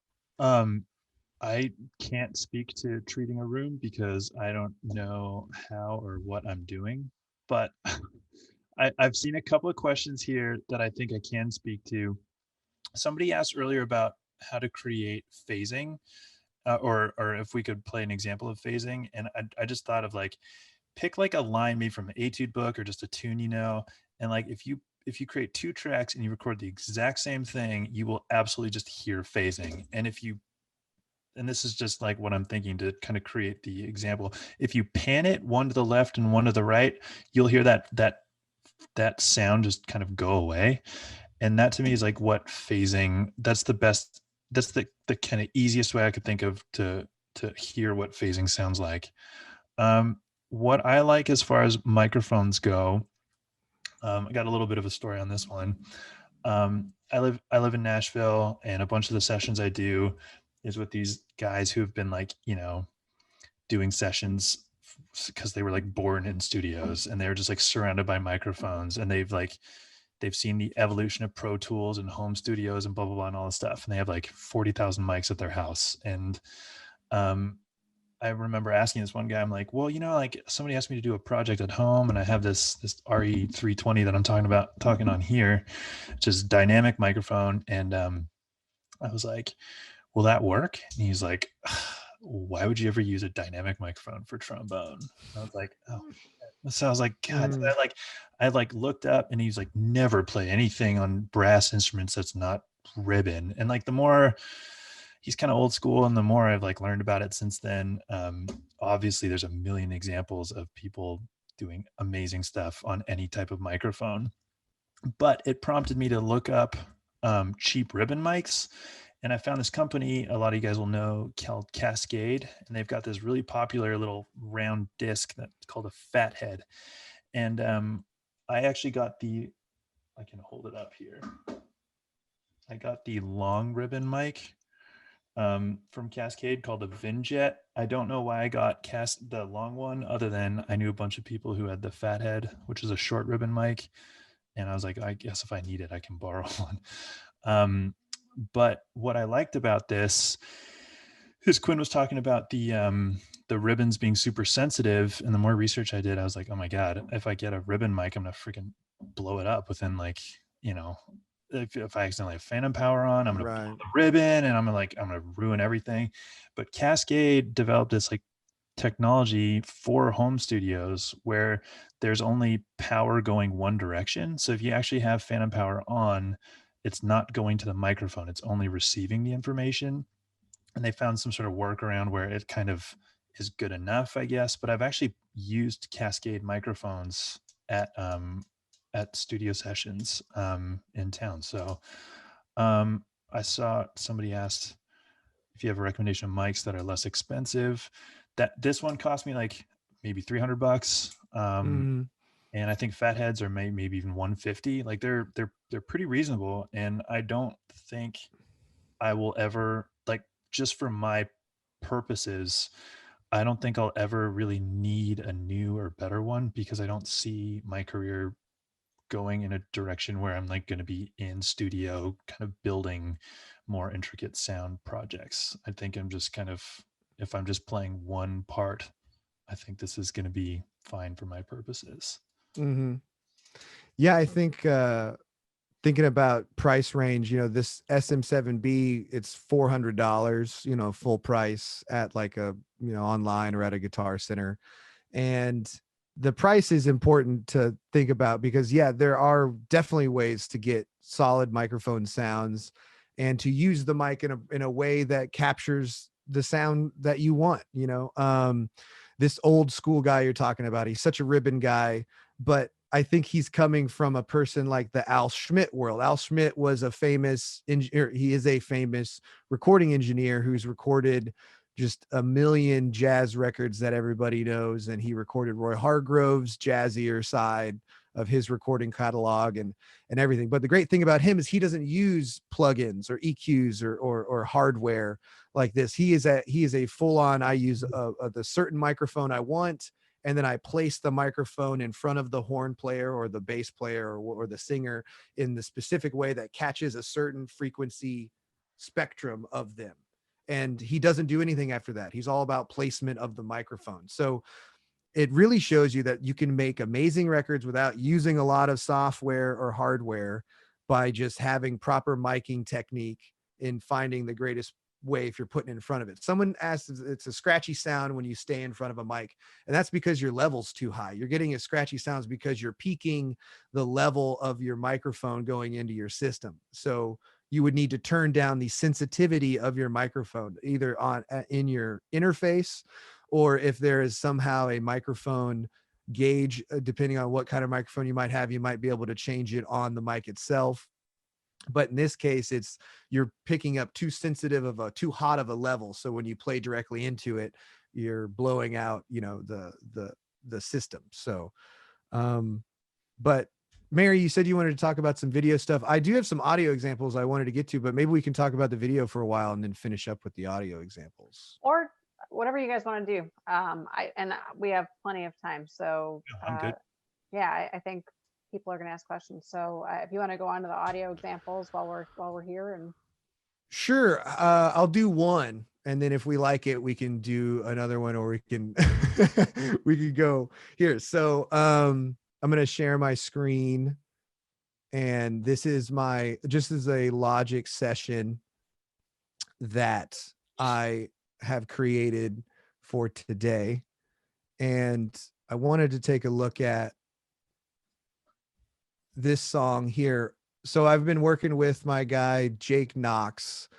I can't speak to treating a room because I don't know how or what I'm doing, but I've seen a couple of questions here that I think I can speak to. Somebody asked earlier about how to create phasing, or if we could play an example of phasing. And I just thought of like, pick like a line made from an etude book or just a tune, and like if you create two tracks and you record the exact same thing, you will absolutely just hear phasing. And this is just like what I'm thinking to kind of create the example. If you pan it one to the left and one to the right, you'll hear that sound just kind of go away. And that to me is like what phasing, that's the best, that's the kind of easiest way I could think of to hear what phasing sounds like. What I like as far as microphones go, I got a little bit of a story on this one. I live in Nashville, and a bunch of the sessions I do is with these guys who have been like, doing sessions because they were like born in studios, and they were just like surrounded by microphones, and they've seen the evolution of Pro Tools and home studios and blah, blah, blah, and all this stuff. And they have like 40,000 mics at their house. And I remember asking this one guy, I'm like, well, like somebody asked me to do a project at home, and I have this RE320 that I'm talking on here, just dynamic microphone. And I was like, will that work? And he's like, why would you ever use a dynamic microphone for trombone? And I was like, oh shit. So I was like, God. So I looked up, and he's like, never play anything on brass instruments that's not ribbon. And like the more he's kind of old school, and the more I've like learned about it since then, obviously there's a million examples of people doing amazing stuff on any type of microphone. But it prompted me to look up cheap ribbon mics. And I found this company a lot of you guys will know called Cascade. And they've got this really popular little round disc that's called a Fathead. And I actually got I can hold it up here. I got the long ribbon mic from Cascade called a Vinjet. I don't know why I got the long one, other than I knew a bunch of people who had the Fathead, which is a short ribbon mic. And I was like, I guess if I need it, I can borrow one. But what I liked about this is Quinn was talking about the ribbons being super sensitive. And the more research I did, I was like, oh my God, if I get a ribbon mic, I'm going to freaking blow it up within like, if I accidentally have phantom power on, I'm going to blow the ribbon, and I'm going to ruin everything. But Cascade developed this like technology for home studios where there's only power going one direction. So if you actually have phantom power on, it's not going to the microphone, it's only receiving the information. And they found some sort of workaround where it kind of is good enough, I guess. But I've actually used Cascade microphones at studio sessions in town. So I saw somebody asked if you have a recommendation of mics that are less expensive. That this one cost me like maybe $300. And I think Fatheads are maybe even 150. Like they're pretty reasonable. And I don't think I will ever, like, just for my purposes, I don't think I'll ever really need a new or better one, because I don't see my career going in a direction where I'm like going to be in studio kind of building more intricate sound projects. I think I'm just kind of, if I'm just playing one part, I think this is going to be fine for my purposes. Yeah, I think thinking about price range, this SM7B, it's $400, full price at like a, online or at a Guitar Center. And the price is important to think about because, yeah, there are definitely ways to get solid microphone sounds and to use the mic in a way that captures the sound that you want. This old school guy you're talking about, he's such a ribbon guy, but I think he's coming from a person like the Al Schmidt world. Al Schmidt was a famous engineer. He is a famous recording engineer who's recorded just a million jazz records that everybody knows. And he recorded Roy Hargrove's jazzier side of his recording catalog and everything. But the great thing about him is he doesn't use plugins or EQs or hardware like this. He is a full on, I use the certain microphone I want, and then I place the microphone in front of the horn player or the bass player or the singer in the specific way that catches a certain frequency spectrum of them. And he doesn't do anything after that. He's all about placement of the microphone. So it really shows you that you can make amazing records without using a lot of software or hardware by just having proper miking technique in finding the greatest way if you're putting it in front of it. Someone asked, it's a scratchy sound when you stay in front of a mic, and that's because your level's too high. You're getting a scratchy sounds because you're peaking the level of your microphone going into your system. So you would need to turn down the sensitivity of your microphone either in your interface, or if there is somehow a microphone gauge, depending on what kind of microphone you might have, you might be able to change it on the mic itself. But in this case, you're picking up too sensitive of too hot of a level. So when you play directly into it, you're blowing out, the system. So, but Mary, you said you wanted to talk about some video stuff. I do have some audio examples I wanted to get to, but maybe we can talk about the video for a while and then finish up with the audio examples. Or whatever you guys want to do. We have plenty of time. So I'm good. Yeah, I think people are going to ask questions. So if you want to go on to the audio examples while we're here. And sure, I'll do one. and then if we like it, we can do another one, or we can we can go here. So I'm going to share my screen, and this is my, just as a Logic session that I have created for today. And I wanted to take a look at this song here. So I've been working with my guy, Jake Knox,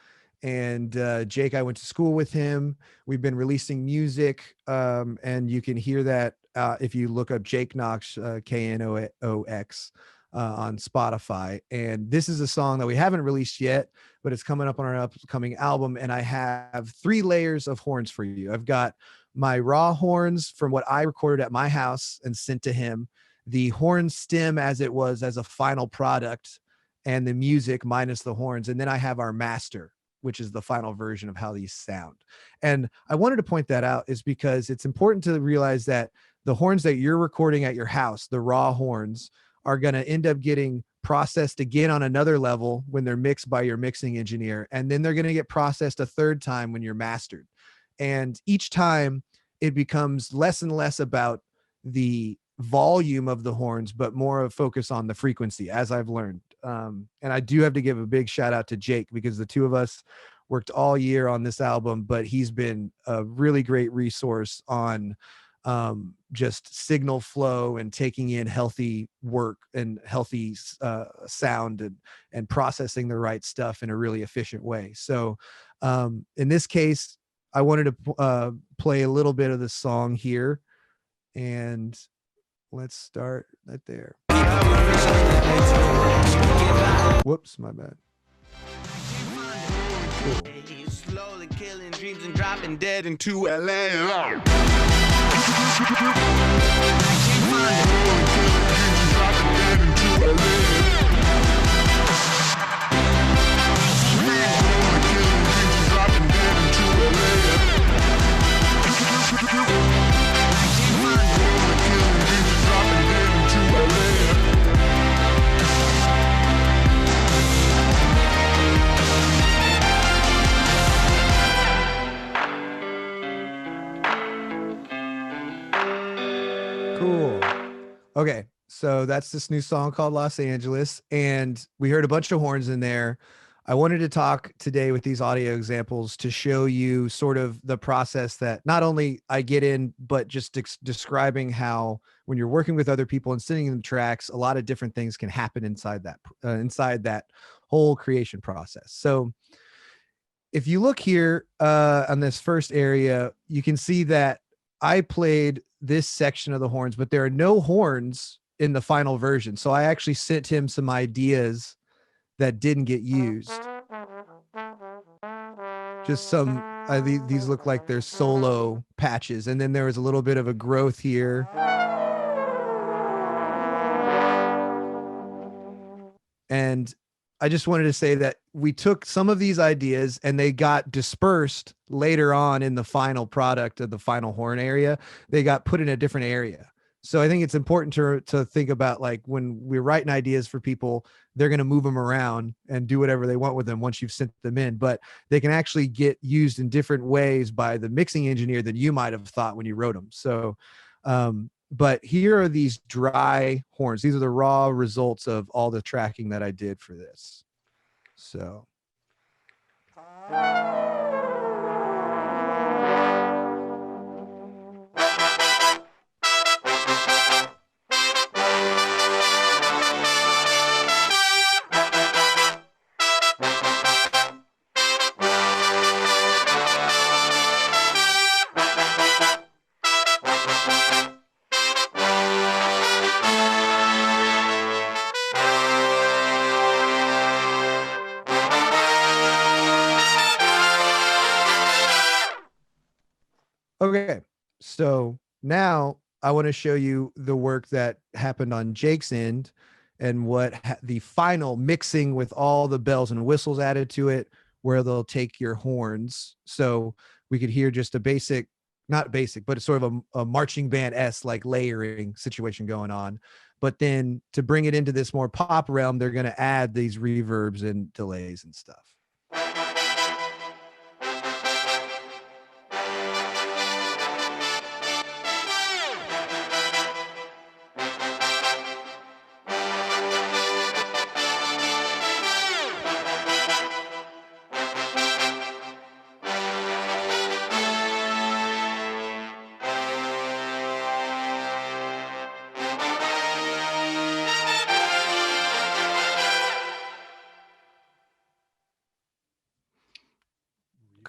and Jake, I went to school with him. We've been releasing music, and you can hear that if you look up Jake Knox, Knox, on Spotify. And this is a song that we haven't released yet, but it's coming up on our upcoming album. And I have 3 layers of horns for you. I've got my raw horns from what I recorded at my house and sent to him, the horn stem as it was as a final product, and the music minus the horns. And then I have our master, which is the final version of how these sound. And I wanted to point that out is because it's important to realize that the horns that you're recording at your house, the raw horns, are going to end up getting processed again on another level when they're mixed by your mixing engineer. And then they're going to get processed a third time when you're mastered. And each time it becomes less and less about the volume of the horns, but more of focus on the frequency, as I've learned. And I do have to give a big shout out to Jake, because the two of us worked all year on this album, but he's been a really great resource on just signal flow and taking in healthy work and healthy sound and processing the right stuff in a really efficient way. So in this case, I wanted to play a little bit of the song here, and let's start right there. Whoops, my bad. Cool. Slowly killing dreams and dropping dead into LA. Cool. Okay, so that's this new song called Los Angeles, and we heard a bunch of horns in there. I wanted to talk today with these audio examples to show you sort of the process that not only I get in, but just describing how when you're working with other people and sending them tracks, a lot of different things can happen inside that whole creation process. So if you look here on this first area, you can see that I played this section of the horns, but there are no horns in the final version. So I actually sent him some ideas that didn't get used. Just some, these look like they're solo patches. And then there was a little bit of a growth here. And I just wanted to say that we took some of these ideas and they got dispersed later on in the final product of the final horn area. They got put in a different area. So I think it's important to think about, like, when we're writing ideas for people, they're going to move them around and do whatever they want with them once you've sent them in, but they can actually get used in different ways by the mixing engineer than you might have thought when you wrote them. So, but here are these dry horns. These are the raw results of all the tracking that I did for this. So. Okay, so now I want to show you the work that happened on Jake's end and what the final mixing with all the bells and whistles added to it, where they'll take your horns. So we could hear just a basic, not basic, but it's sort of a marching band-esque like layering situation going on. But then to bring it into this more pop realm, they're going to add these reverbs and delays and stuff.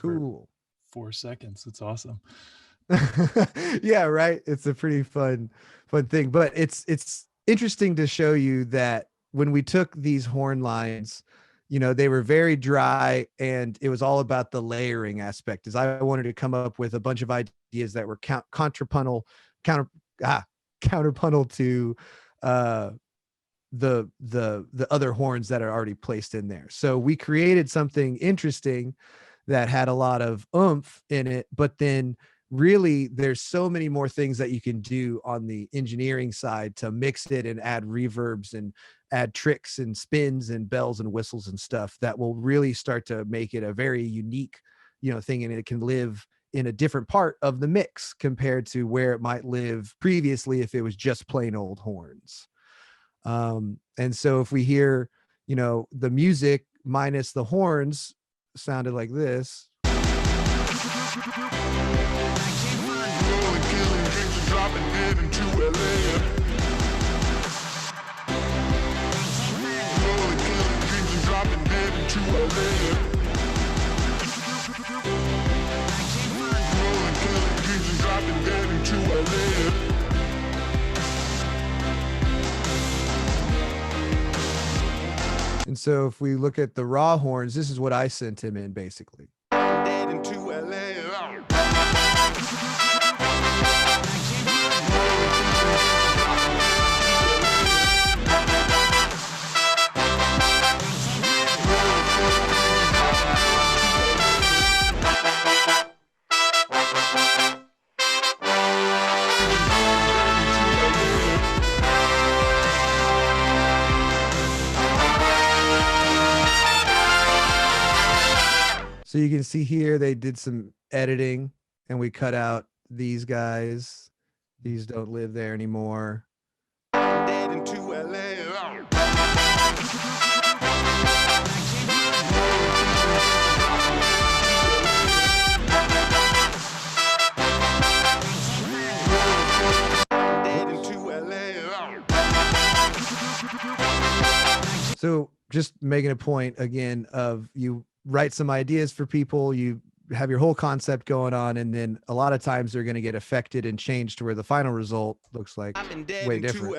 Cool. 4 seconds. It's awesome. Yeah, right. It's a pretty fun thing, but it's interesting to show you that when we took these horn lines, you know, they were very dry, and it was all about the layering aspect. Is I wanted to come up with a bunch of ideas that were counterpuntal to the other horns that are already placed in there. So we created something interesting that had a lot of oomph in it, but then really there's so many more things that you can do on the engineering side to mix it and add reverbs and add tricks and spins and bells and whistles and stuff that will really start to make it a very unique, you know, thing. And it can live in a different part of the mix compared to where it might live previously if it was just plain old horns. And so if we hear, you know, the music minus the horns sounded like this. And so if we look at the raw horns, this is what I sent him in basically. So you can see here, they did some editing and we cut out these guys. These don't live there anymore. So just making a point again of you write some ideas for people, you have your whole concept going on, and then a lot of times they're going to get affected and changed to where the final result looks like way different.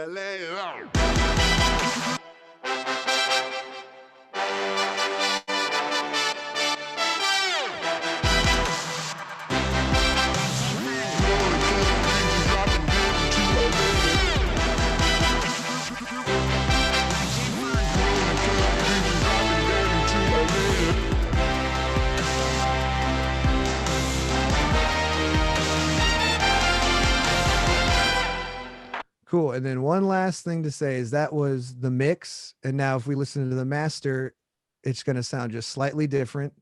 Cool. And then one last thing to say is that was the mix. And now if we listen to the master, it's going to sound just slightly different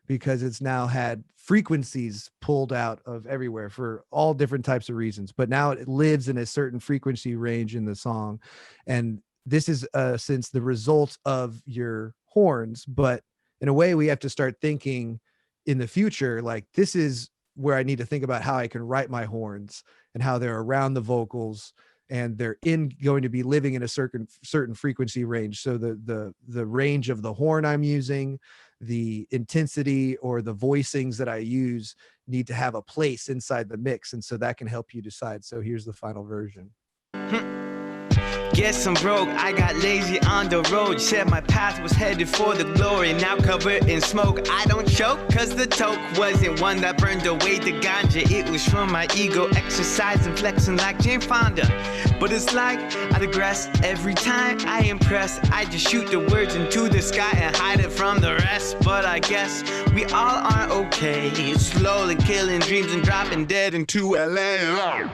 because it's now had frequencies pulled out of everywhere for all different types of reasons. But now it lives in a certain frequency range in the song. And this is since the result of your horns. But in a way, we have to start thinking in the future, like this is where I need to think about how I can write my horns and how they're around the vocals. And they're going to be living in a certain frequency range. So the range of the horn I'm using, the intensity or the voicings that I use need to have a place inside the mix. And so that can help you decide. So here's the final version. Guess I'm broke, I got lazy on the road. Said my path was headed for the glory. Now covered in smoke, I don't choke. Cause the toke wasn't one that burned away the ganja. It was from my ego, exercising, flexing like Jane Fonda. But it's like I digress every time I impress. I just shoot the words into the sky and hide it from the rest. But I guess we all are okay. Slowly killing dreams and dropping dead into LA.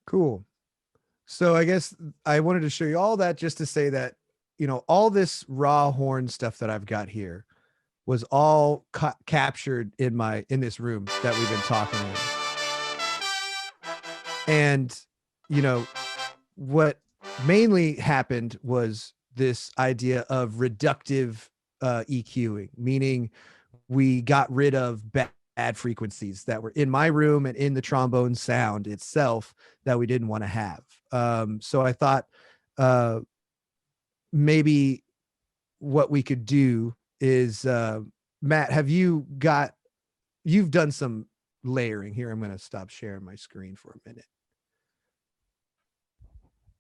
Cool. So I guess I wanted to show you all that just to say that, you know, all this raw horn stuff that I've got here was all captured in this room that we've been talking in. And, you know, what mainly happened was this idea of reductive EQing, meaning we got rid of bad frequencies that were in my room and in the trombone sound itself that we didn't want to have. So I thought maybe what we could do is, Matt, you've done some layering here. I'm going to stop sharing my screen for a minute.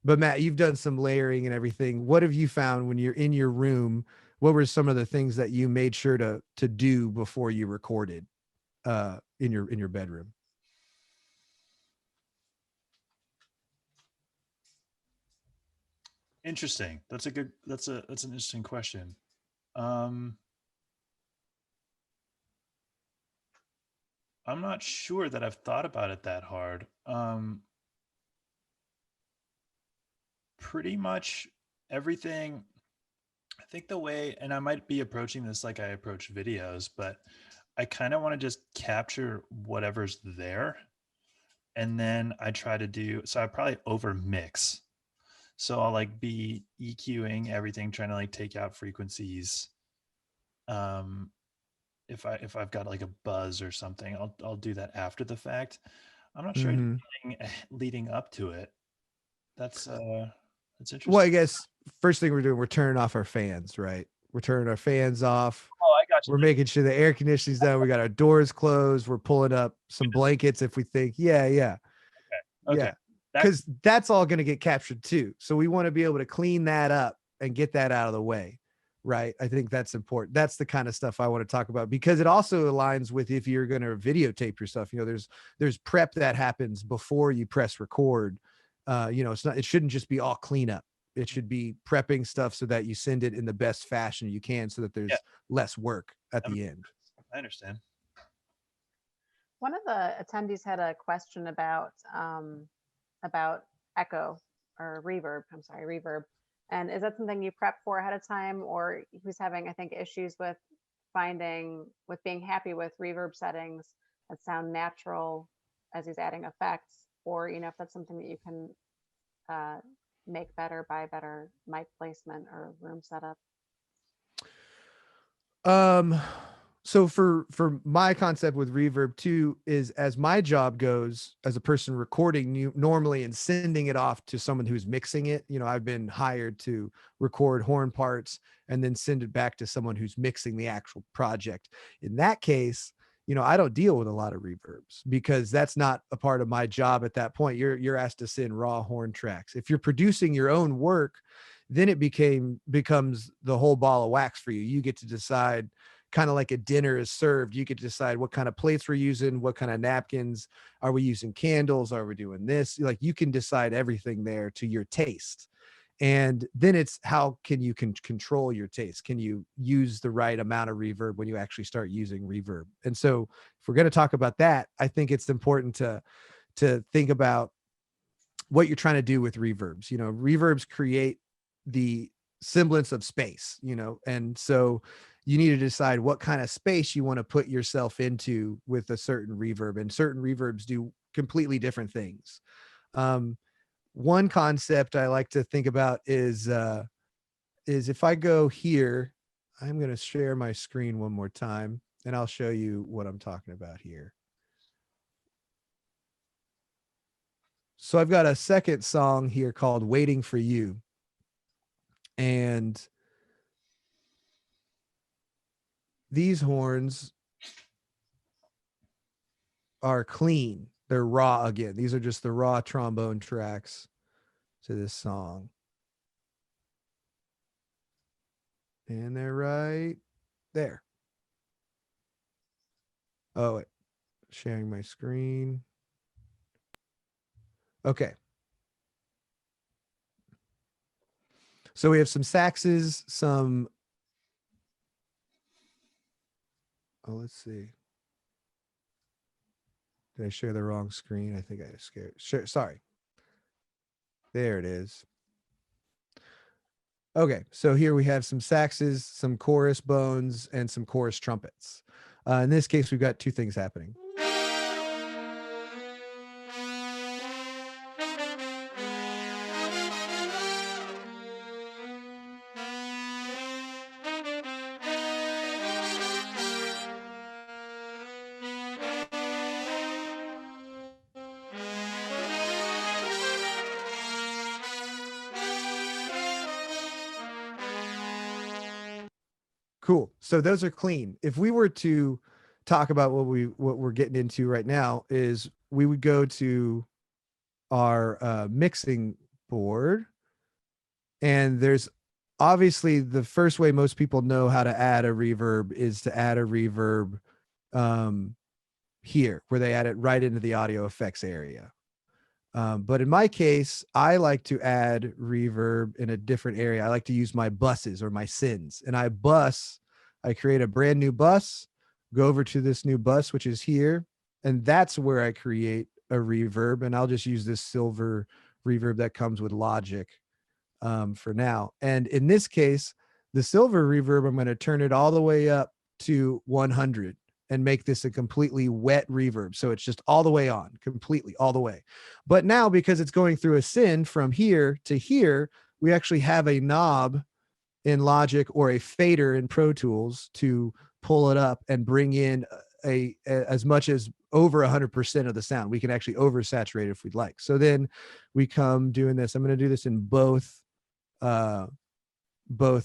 But Matt, you've done some layering and everything. What have you found when you're in your room? What were some of the things that you made sure to do before you recorded in your bedroom? Interesting. That's an interesting question. I'm not sure that I've thought about it that hard. Pretty much everything, I think the way, and I might be approaching this like I approach videos, but I kind of want to just capture whatever's there. And then I try to do, so I probably over mix. So I'll like be EQing everything, trying to like take out frequencies. If I've got like a buzz or something, I'll do that after the fact. I'm not sure anything leading up to it. That's interesting. Well, I guess first thing we're doing, we're turning off our fans, right? We're turning our fans off. Oh, I got you. We're making sure the air conditioning's down. We got our doors closed. We're pulling up some blankets if we think, okay. Yeah. Because that's all going to get captured too. So we want to be able to clean that up and get that out of the way, right? I think that's important. That's the kind of stuff I want to talk about, because it also aligns with if you're going to videotape yourself. You know, there's prep that happens before you press record. You know, it shouldn't just be all cleanup. It should be prepping stuff so that you send it in the best fashion you can, so that there's less work at the end. I understand. One of the attendees had a question about echo or reverb. I'm sorry, reverb. And is that something you prep for ahead of time, or who's having, I think, issues with being happy with reverb settings that sound natural as he's adding effects, or, you know, if that's something that you can make better by better mic placement or room setup? So for my concept with reverb too is, as my job goes as a person recording normally and sending it off to someone who's mixing it, you know, I've been hired to record horn parts and then send it back to someone who's mixing the actual project. In that case, you know, I don't deal with a lot of reverbs because that's not a part of my job at that point. You're asked to send raw horn tracks. If you're producing your own work, then it becomes the whole ball of wax for you. You get to decide, kind of like a dinner is served. You get to decide what kind of plates we're using, what kind of napkins. Are we using candles? Are we doing this? Like, you can decide everything there to your taste. And then it's how can you control your taste? Can you use the right amount of reverb when you actually start using reverb? And so if we're going to talk about that, I think it's important to think about what you're trying to do with reverbs. You know, reverbs create the semblance of space, you know, and so you need to decide what kind of space you want to put yourself into with a certain reverb, and certain reverbs do completely different things. One concept I like to think about is if I go here, I'm going to share my screen one more time and I'll show you what I'm talking about here. So I've got a second song here called Waiting for You. And these horns are clean. They're raw again. These are just the raw trombone tracks to this song. And they're right there. Oh, wait. Sharing my screen. Okay. So we have some saxes, let's see. Did I share the wrong screen? I think I sorry. There it is. Okay, so here we have some saxes, some chorus bones, and some chorus trumpets. In this case, we've got two things happening. Cool. So those are clean. If we were to talk about what we're getting into right now, is we would go to our mixing board, and there's obviously the first way most people know how to add a reverb is to add a reverb here, where they add it right into the audio effects area. But in my case, I like to add reverb in a different area. I like to use my buses or my sins, and I create a brand new bus, go over to this new bus, which is here. And that's where I create a reverb. And I'll just use this silver reverb that comes with Logic for now. And in this case, the silver reverb, I'm going to turn it all the way up to 100 and make this a completely wet reverb. So it's just all the way on, completely all the way. But now, because it's going through a syn from here to here, we actually have a knob in Logic or a fader in Pro Tools to pull it up and bring in as much as over 100% of the sound. We can actually oversaturate if we'd like. So then we come doing this. I'm going to do this in both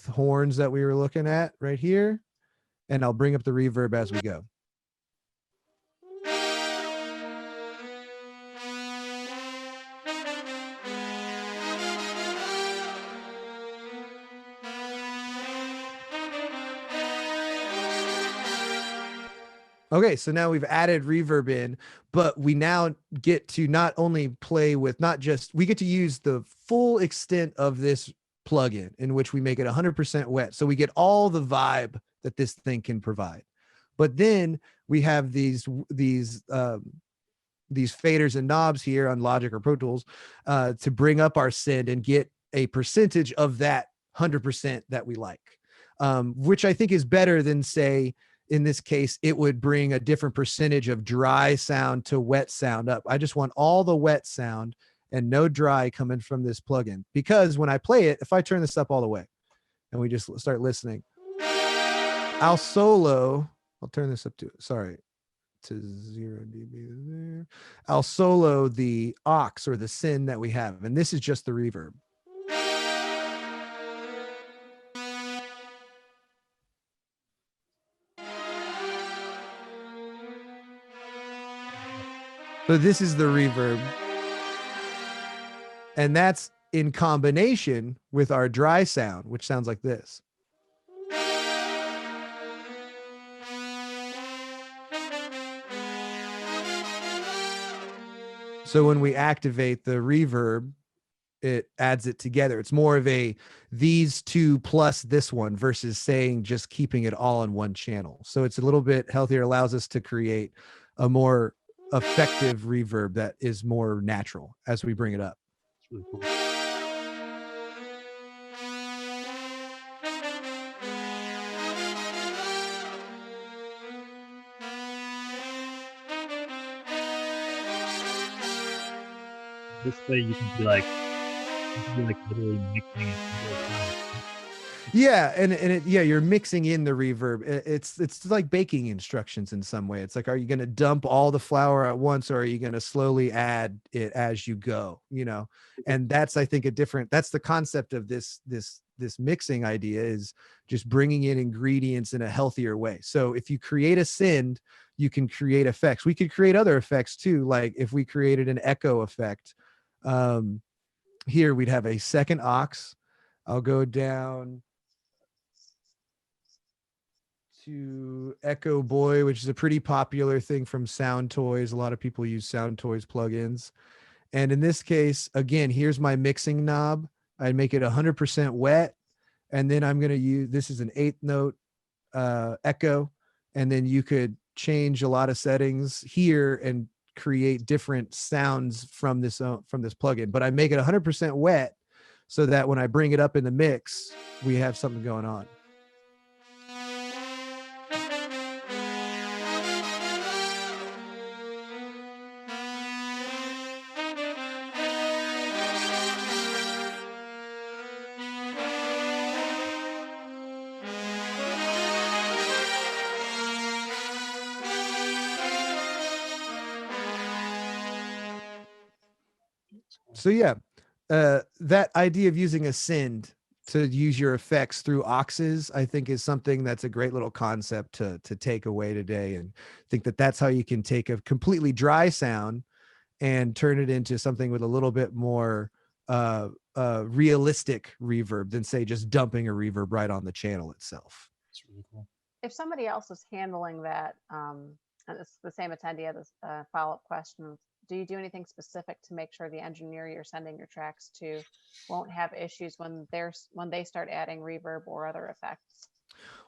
horns that we were looking at right here, and I'll bring up the reverb as we go. Okay, so now we've added reverb in, but we now get to not only play with we get to use the full extent of this plugin, in which we make it 100% wet. So we get all the vibe that this thing can provide. But then we have these faders and knobs here on Logic or Pro Tools to bring up our send and get a percentage of that 100% that we like, which I think is better than, say, in this case, it would bring a different percentage of dry sound to wet sound up. I just want all the wet sound and no dry coming from this plugin, because when I play it, if I turn this up all the way and we just start listening, I'll turn this up to 0 dB there. I'll solo the aux or the syn that we have, and this is just the reverb. So this is the reverb, and that's in combination with our dry sound, which sounds like this. So when we activate the reverb, it adds it together. It's more of a these two plus this one versus saying just keeping it all in one channel. So it's a little bit healthier, allows us to create a more effective reverb that is more natural as we bring it up. It's really cool. This way you can be like literally mixing it in real time. Yeah, and you're mixing in the reverb. It's like baking instructions in some way. It's like, are you going to dump all the flour at once, or are you going to slowly add it as you go? And that's, I think, that's the concept of this mixing idea, is just bringing in ingredients in a healthier way. So if you create a send, you can create effects. We could create other effects too. Like if we created an echo effect, here we'd have a second aux. I'll go down to Echo Boy, which is a pretty popular thing from Sound Toys. A lot of people use Sound Toys plugins. And in this case, again, here's my mixing knob. I make it 100% wet. And then I'm going to use, this is an 8th note echo. And then you could change a lot of settings here and create different sounds from this plugin. But I make it 100% wet so that when I bring it up in the mix, we have something going on. So yeah, that idea of using a send to use your effects through auxes, I think, is something that's a great little concept to take away today. And think that that's how you can take a completely dry sound and turn it into something with a little bit more realistic reverb than, say, just dumping a reverb right on the channel itself. It's really cool. If somebody else is handling that, and it's the same attendee has a follow-up question, do you do anything specific to make sure the engineer you're sending your tracks to won't have issues when they start adding reverb or other effects?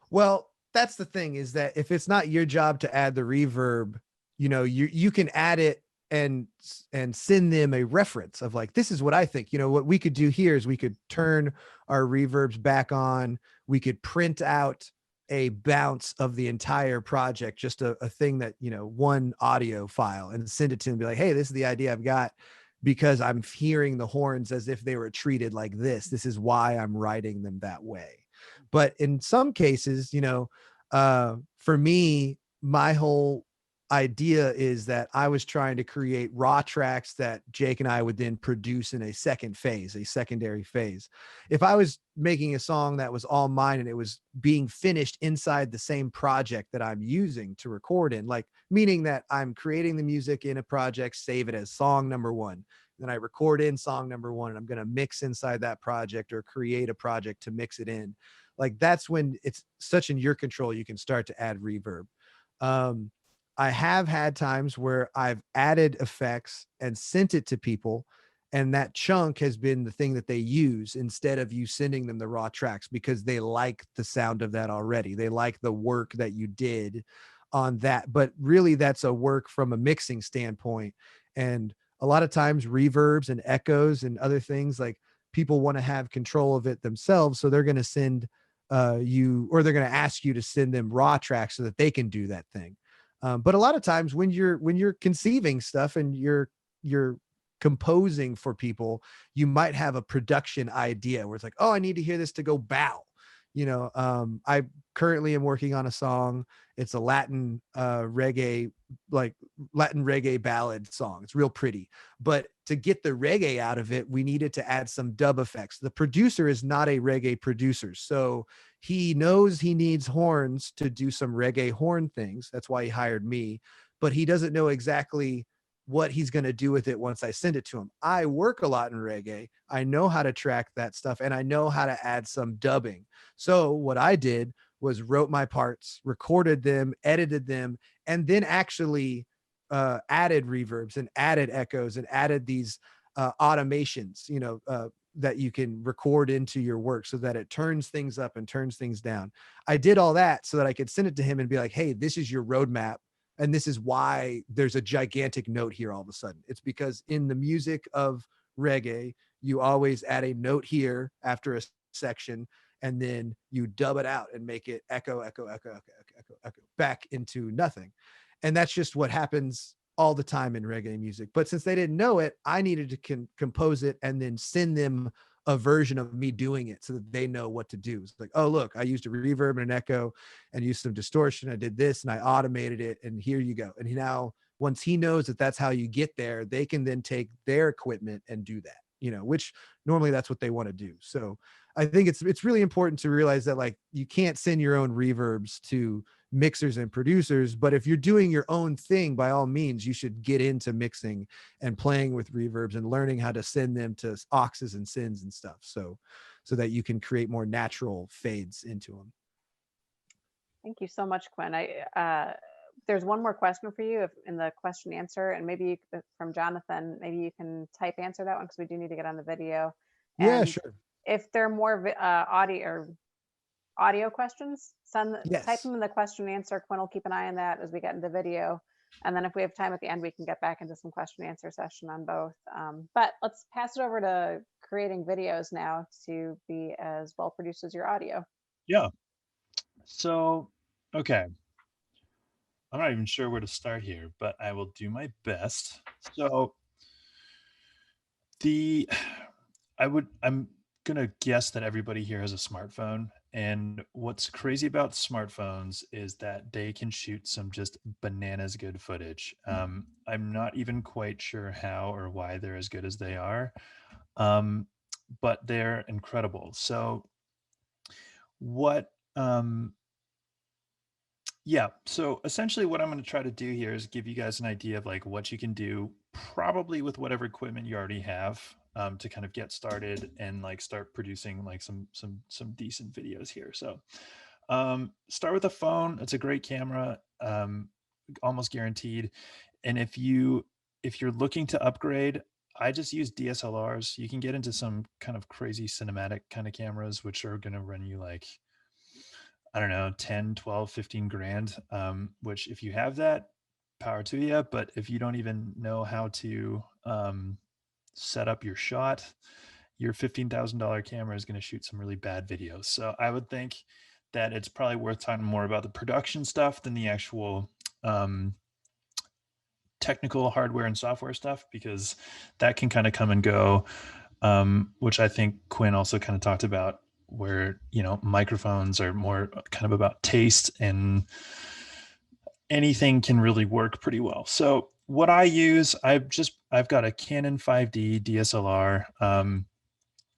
Well, that's the thing, is that if it's not your job to add the reverb, you know, you can add it and send them a reference of like, this is what I think. You know, what we could do here is we could turn our reverbs back on. We could print out a bounce of the entire project, just a thing that, you know, one audio file, and send it to him and be like, hey, this is the idea I've got, because I'm hearing the horns as if they were treated like this. This is why I'm writing them that way. But in some cases, you know, for me, my whole idea is that I was trying to create raw tracks that Jake and I would then produce in a second phase, a secondary phase. If I was making a song that was all mine and it was being finished inside the same project that I'm using to record in, like, meaning that I'm creating the music in a project, save it as song number one, then I record in song number one, and I'm going to mix inside that project or create a project to mix it in. Like, that's when it's such in your control, you can start to add reverb. I have had times where I've added effects and sent it to people, and that chunk has been the thing that they use instead of you sending them the raw tracks, because they like the sound of that already. They like the work that you did on that. But really, that's a work from a mixing standpoint. And a lot of times reverbs and echoes and other things, like, people want to have control of it themselves. So they're going to send you, or they're going to ask you to send them raw tracks so that they can do that thing. But a lot of times when you're conceiving stuff and you're composing for people, you might have a production idea where it's like, oh, I need to hear this to go bow. You know, I currently am working on a song. It's a Latin reggae, like Latin reggae ballad song. It's real pretty, but to get the reggae out of it, we needed to add some dub effects. The producer is not a reggae producer, so he knows he needs horns to do some reggae horn things. That's why he hired me, but he doesn't know exactly what he's going to do with it once I send it to him. I work a lot in reggae. I know how to track that stuff, and I know how to add some dubbing. So what I did was wrote my parts, recorded them, edited them, and then actually added reverbs and added echoes and added these automations, you know, that you can record into your work so that it turns things up and turns things down. I did all that so that I could send it to him and be like, hey, this is your roadmap. And this is why there's a gigantic note here all of a sudden. It's because in the music of reggae, you always add a note here after a section, and then you dub it out and make it echo, echo, echo, echo, echo, echo, back into nothing. And that's just what happens all the time in reggae music. But since they didn't know it, I needed to compose it and then send them a version of me doing it so that they know what to do. It's like, oh, look, I used a reverb and an echo and used some distortion. I did this and I automated it, and here you go. And now, once he knows that that's how you get there, they can then take their equipment and do that, you know, which normally that's what they want to do. So I think it's really important to realize that, like, you can't send your own reverbs to mixers and producers, but if you're doing your own thing, by all means, you should get into mixing and playing with reverbs and learning how to send them to auxes and sends and stuff, so that you can create more natural fades into them. Thank you so much, Quinn. There's one more question for you in the question answer, and maybe from Jonathan, maybe you can type answer that one, because we do need to get on the video. Yeah, And sure. if there are more audio questions, Yes. type them in the question answer. Quinn will keep an eye on that as we get into video. And then if we have time at the end, we can get back into some question and answer session on both. But let's pass it over to creating videos now to be as well produced as your audio. Yeah. So, okay. I'm not even sure where to start here, but I will do my best. So I'm gonna guess that everybody here has a smartphone. And what's crazy about smartphones is that they can shoot some just bananas good footage. I'm not even quite sure how or why they're as good as they are, but they're incredible. So what yeah, so essentially what I'm going to try to do here is give you guys an idea of like what you can do probably with whatever equipment you already have, to kind of get started and like start producing like some decent videos here. So start with a phone. It's a great camera, almost guaranteed. And if you're looking to upgrade, I just use DSLRs. You can get into some kind of crazy cinematic kind of cameras, which are going to run you like, I don't know, 10, 12, 15 grand, which if you have that, power to you. But if you don't even know how to set up your shot, your $15,000 camera is going to shoot some really bad videos. So I would think that it's probably worth talking more about the production stuff than the actual technical hardware and software stuff, because that can kind of come and go, which I think Quinn also kind of talked about, where, you know, microphones are more kind of about taste and anything can really work pretty well. So what I use, I've got a Canon 5D DSLR.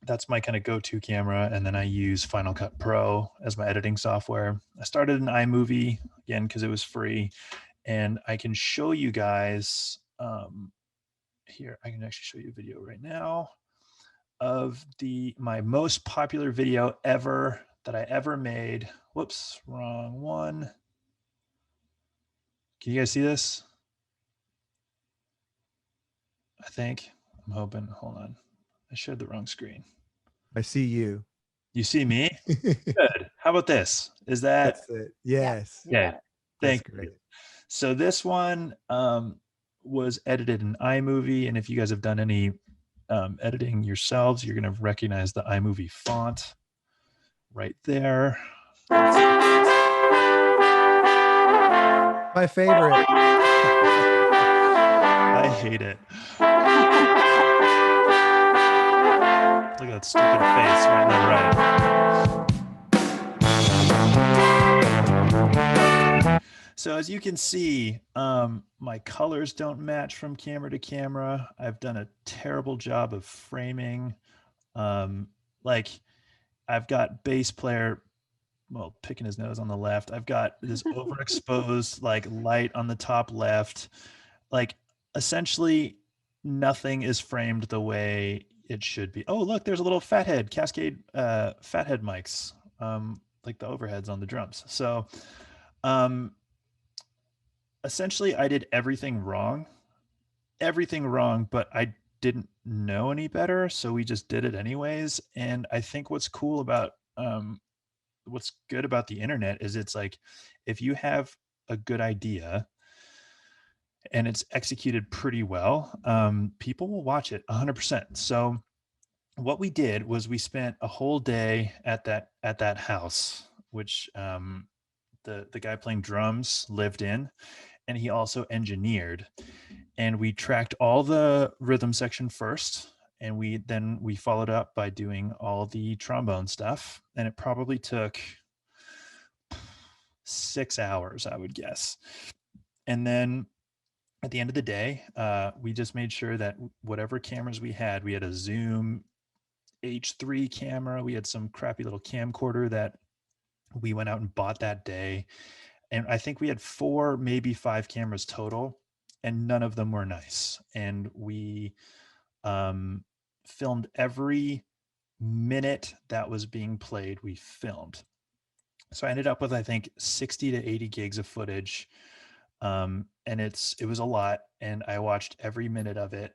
That's my kind of go-to camera. And then I use Final Cut Pro as my editing software. I started in iMovie again, because it was free. And I can show you guys here. I can actually show you a video right now of my most popular video ever that I ever made. Whoops, wrong one. Can you guys see this? I think. I'm hoping. Hold on. I shared the wrong screen. I see you. You see me? Good. How about this? Is that? That's it. Yes. Yeah. Thank you. Great. So this one was edited in iMovie, and if you guys have done any editing yourselves, you're going to recognize the iMovie font right there. My favorite. I hate it. Look at that stupid face right in the right. So as you can see, my colors don't match from camera to camera. I've done a terrible job of framing. Like I've got bass player, well, picking his nose on the left. I've got this overexposed like light on the top left. Like essentially nothing is framed the way it should be. Oh, look, there's a little fathead, Cascade fathead mics, like the overheads on the drums. So essentially I did everything wrong, but I didn't know any better. So we just did it anyways. And I think what's cool about, what's good about the internet is it's like, if you have a good idea and it's executed pretty well, people will watch it 100%. So what we did was we spent a whole day at that house, which the guy playing drums lived in, and he also engineered. And we tracked all the rhythm section first, and we followed up by doing all the trombone stuff. And it probably took 6 hours, I would guess. And then at the end of the day, we just made sure that whatever cameras we had a Zoom H3 camera. We had some crappy little camcorder that we went out and bought that day. And I think we had 4, maybe 5 cameras total, and none of them were nice. And we filmed every minute that was being played, we filmed. So I ended up with, I think, 60 to 80 gigs of footage. And it was a lot. And I watched every minute of it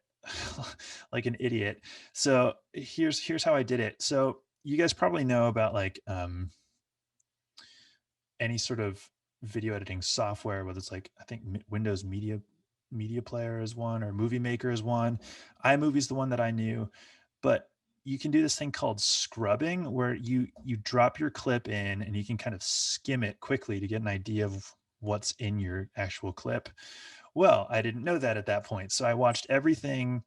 like an idiot. So here's how I did it. So you guys probably know about like any sort of video editing software, whether it's like, I think Windows Media Player is one, or Movie Maker is one. iMovie is the one that I knew, but you can do this thing called scrubbing, where you drop your clip in and you can kind of skim it quickly to get an idea of what's in your actual clip. Well, I didn't know that at that point. So I watched everything,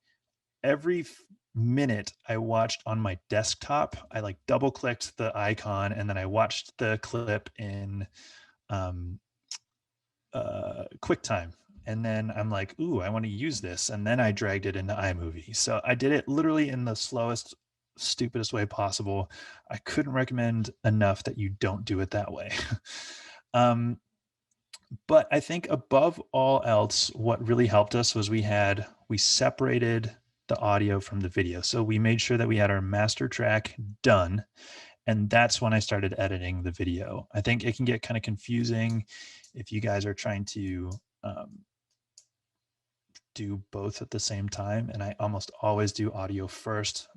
every minute I watched on my desktop. I like double clicked the icon and then I watched the clip in QuickTime. And then I'm like, ooh, I want to use this. And then I dragged it into iMovie. So I did it literally in the slowest, stupidest way possible. I couldn't recommend enough that you don't do it that way. But I think above all else, what really helped us was we separated the audio from the video. So we made sure that we had our master track done. And that's when I started editing the video. I think it can get kind of confusing if you guys are trying to do both at the same time. And I almost always do audio first.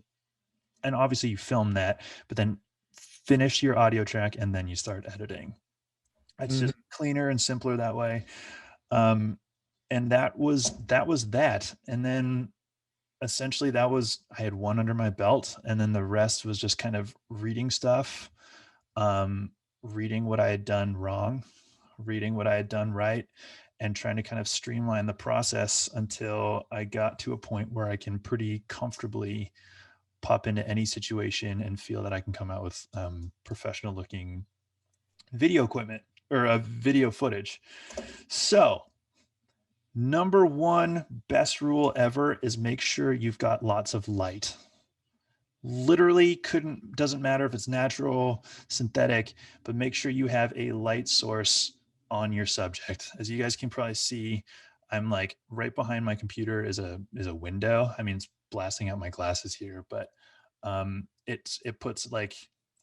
And obviously you film that, but then finish your audio track and then you start editing. It's just cleaner and simpler that way. And that was that. And then essentially I had one under my belt, and then the rest was just kind of reading stuff, reading what I had done wrong, reading what I had done right, and trying to kind of streamline the process until I got to a point where I can pretty comfortably pop into any situation and feel that I can come out with professional looking video equipment or video footage. So number one best rule ever is make sure you've got lots of light. Literally doesn't matter if it's natural, synthetic, but make sure you have a light source on your subject. As you guys can probably see, I'm like right behind my computer is a window. I mean, it's blasting out my glasses here, but it puts like,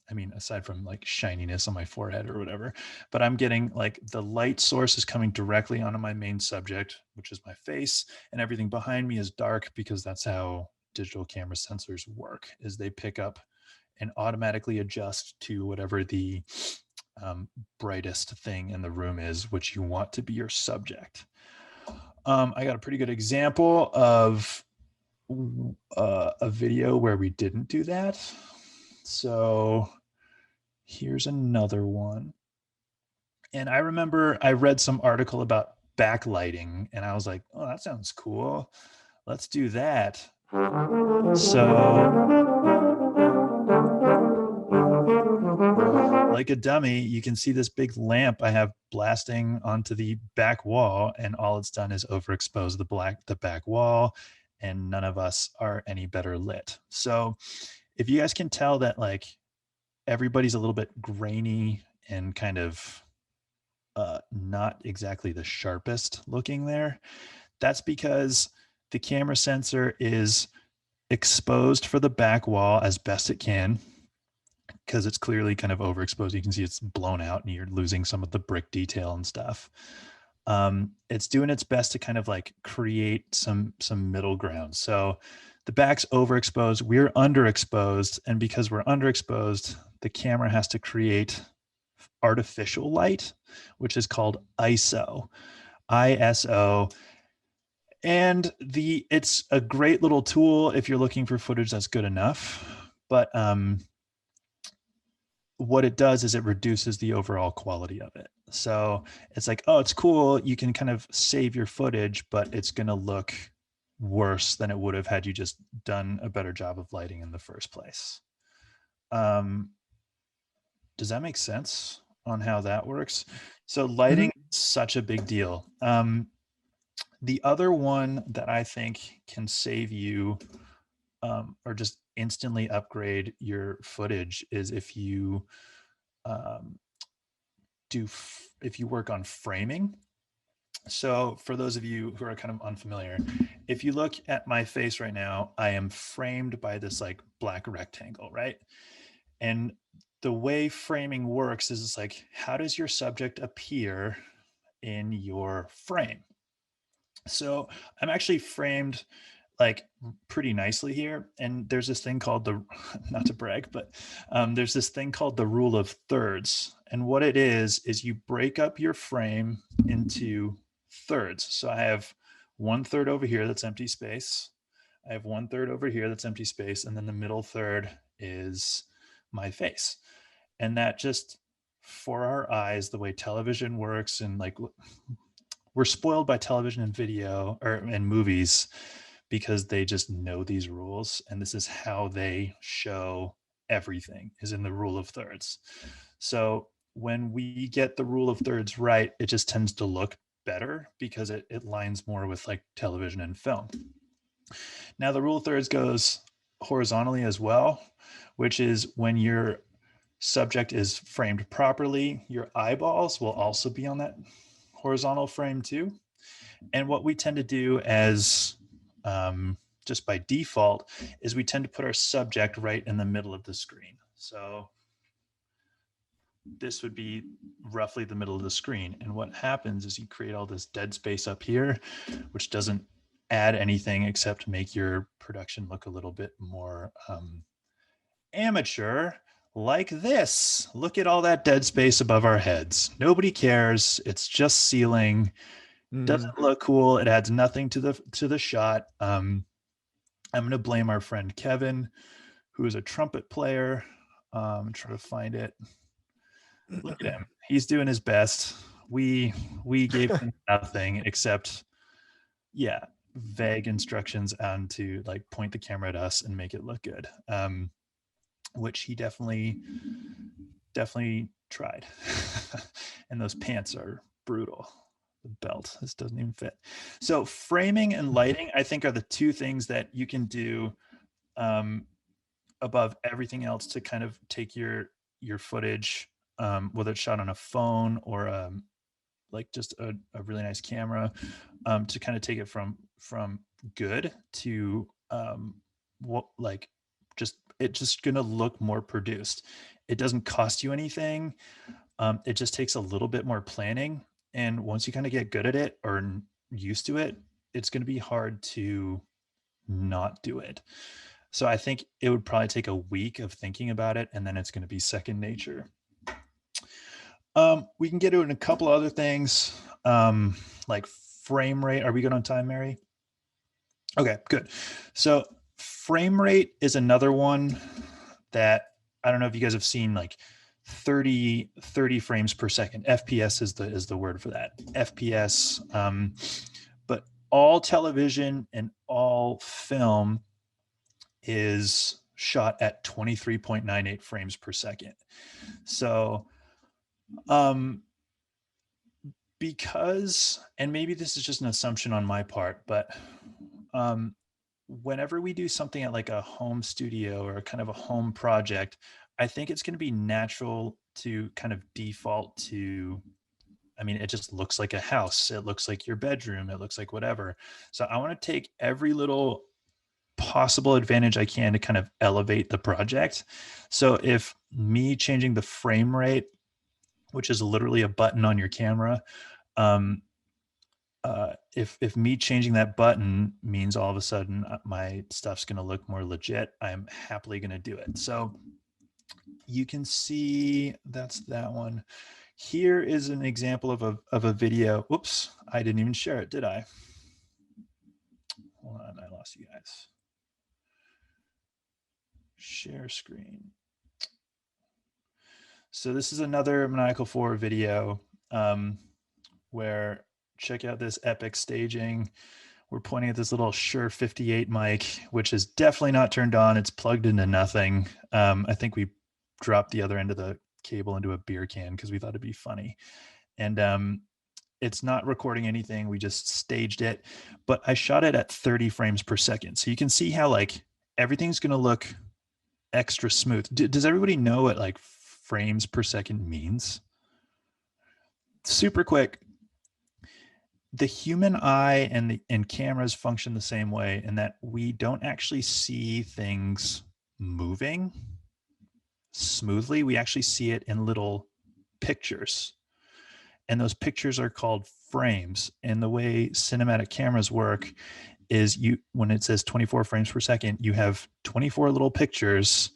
I mean, aside from like shininess on my forehead or whatever, but I'm getting like the light source is coming directly onto my main subject, which is my face, and everything behind me is dark because that's how digital camera sensors work, is they pick up and automatically adjust to whatever the brightest thing in the room is, which you want to be your subject. I got a pretty good example of a video where we didn't do that. So here's another one. And I remember I read some article about backlighting and I was like, oh, that sounds cool. Let's do that. So like a dummy, you can see this big lamp I have blasting onto the back wall, and all it's done is overexpose the back wall, and none of us are any better lit. So if you guys can tell that like everybody's a little bit grainy and kind of not exactly the sharpest looking there, that's because the camera sensor is exposed for the back wall as best it can, because it's clearly kind of overexposed. You can see it's blown out and you're losing some of the brick detail and stuff. It's doing its best to kind of like create some middle ground. So the back's overexposed, we're underexposed. And because we're underexposed, the camera has to create artificial light, which is called ISO. And it's a great little tool if you're looking for footage that's good enough. But what it does is it reduces the overall quality of it. So it's like, oh, it's cool. You can kind of save your footage, but it's going to look worse than it would have had you just done a better job of lighting in the first place. Does that make sense on how that works? So lighting is such a big deal. The other one that I think can save you or just instantly upgrade your footage is if you work on framing. So for those of you who are kind of unfamiliar, if you look at my face right now, I am framed by this like black rectangle, right? And the way framing works is it's like, how does your subject appear in your frame? So I'm actually framed like pretty nicely here. And there's this thing called the, not to brag, but there's this thing called the rule of thirds. And what it is you break up your frame into thirds. So I have 1/3 over here that's empty space. I have 1/3 over here that's empty space. And then the middle third is my face. And that just, for our eyes, the way television works, and like we're spoiled by television and video and movies because they just know these rules, and this is how they show everything, is in the rule of thirds. So when we get the rule of thirds right, it just tends to look better because it lines more with like television and film. Now the rule of thirds goes horizontally as well, which is when your subject is framed properly, your eyeballs will also be on that horizontal frame too. And what we tend to do as just by default is we tend to put our subject right in the middle of the screen. So this would be roughly the middle of the screen. And what happens is you create all this dead space up here, which doesn't add anything except make your production look a little bit more amateur, like this. Look at all that dead space above our heads. Nobody cares. It's just ceiling. Doesn't look cool. It adds nothing to the shot. I'm going to blame our friend Kevin, who is a trumpet player. I'm trying to find it. Look at him. He's doing his best. We gave him nothing except, yeah, vague instructions on to like point the camera at us and make it look good. Which he definitely tried. And those pants are brutal. The belt, this doesn't even fit. So framing and lighting, I think, are the two things that you can do above everything else to kind of take your footage, whether it's shot on a phone or like just a really nice camera, to kind of take it from good to what, like, it's just gonna look more produced. It doesn't cost you anything. It just takes a little bit more planning. And once you kind of get good at it or used to it, it's going to be hard to not do it. So I think it would probably take a week of thinking about it, and then it's going to be second nature. We can get into a couple other things, like frame rate. Are we good on time, Mary? Okay, good. So frame rate is another one that I don't know if you guys have seen, like 30 frames per second. FPS is the word for that. FPS. But all television and all film is shot at 23.98 frames per second. So because, and maybe this is just an assumption on my part, but whenever we do something at like a home studio or kind of a home project, I think it's going to be natural to kind of default to, I mean, it just looks like a house. It looks like your bedroom. It looks like whatever. So I want to take every little possible advantage I can to kind of elevate the project. So if me changing the frame rate, which is literally a button on your camera, if me changing that button means all of a sudden my stuff's going to look more legit, I'm happily going to do it. So you can see that's that one. Here is an example of a video. Whoops, I didn't even share it, did I? Hold on, I lost you guys. Share screen. So this is another Maniacal 4 video where, check out this epic staging. We're pointing at this little Shure 58 mic, which is definitely not turned on. It's plugged into nothing. I think we dropped the other end of the cable into a beer can because we thought it'd be funny. And it's not recording anything. We just staged it, but I shot it at 30 frames per second. So you can see how like everything's going to look extra smooth. Does everybody know what like frames per second means? Super quick. The human eye and cameras function the same way in that we don't actually see things moving smoothly. We actually see it in little pictures, and those pictures are called frames. And the way cinematic cameras work is when it says 24 frames per second, you have 24 little pictures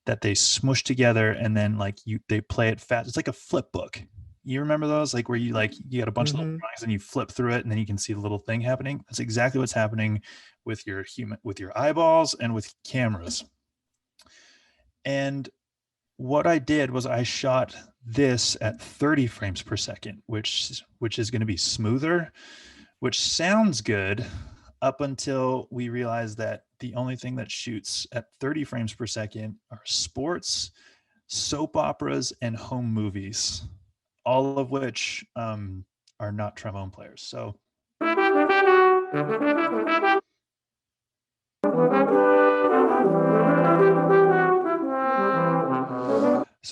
that they smush together, and then like they play it fast. It's like a flip book. You remember those, like where you got a bunch of little drawings and you flip through it and then you can see the little thing happening? That's exactly what's happening with your eyeballs and with cameras. And what I did was I shot this at 30 frames per second, which is going to be smoother, which sounds good up until we realized that the only thing that shoots at 30 frames per second are sports, soap operas, and home movies, all of which are not trombone players. So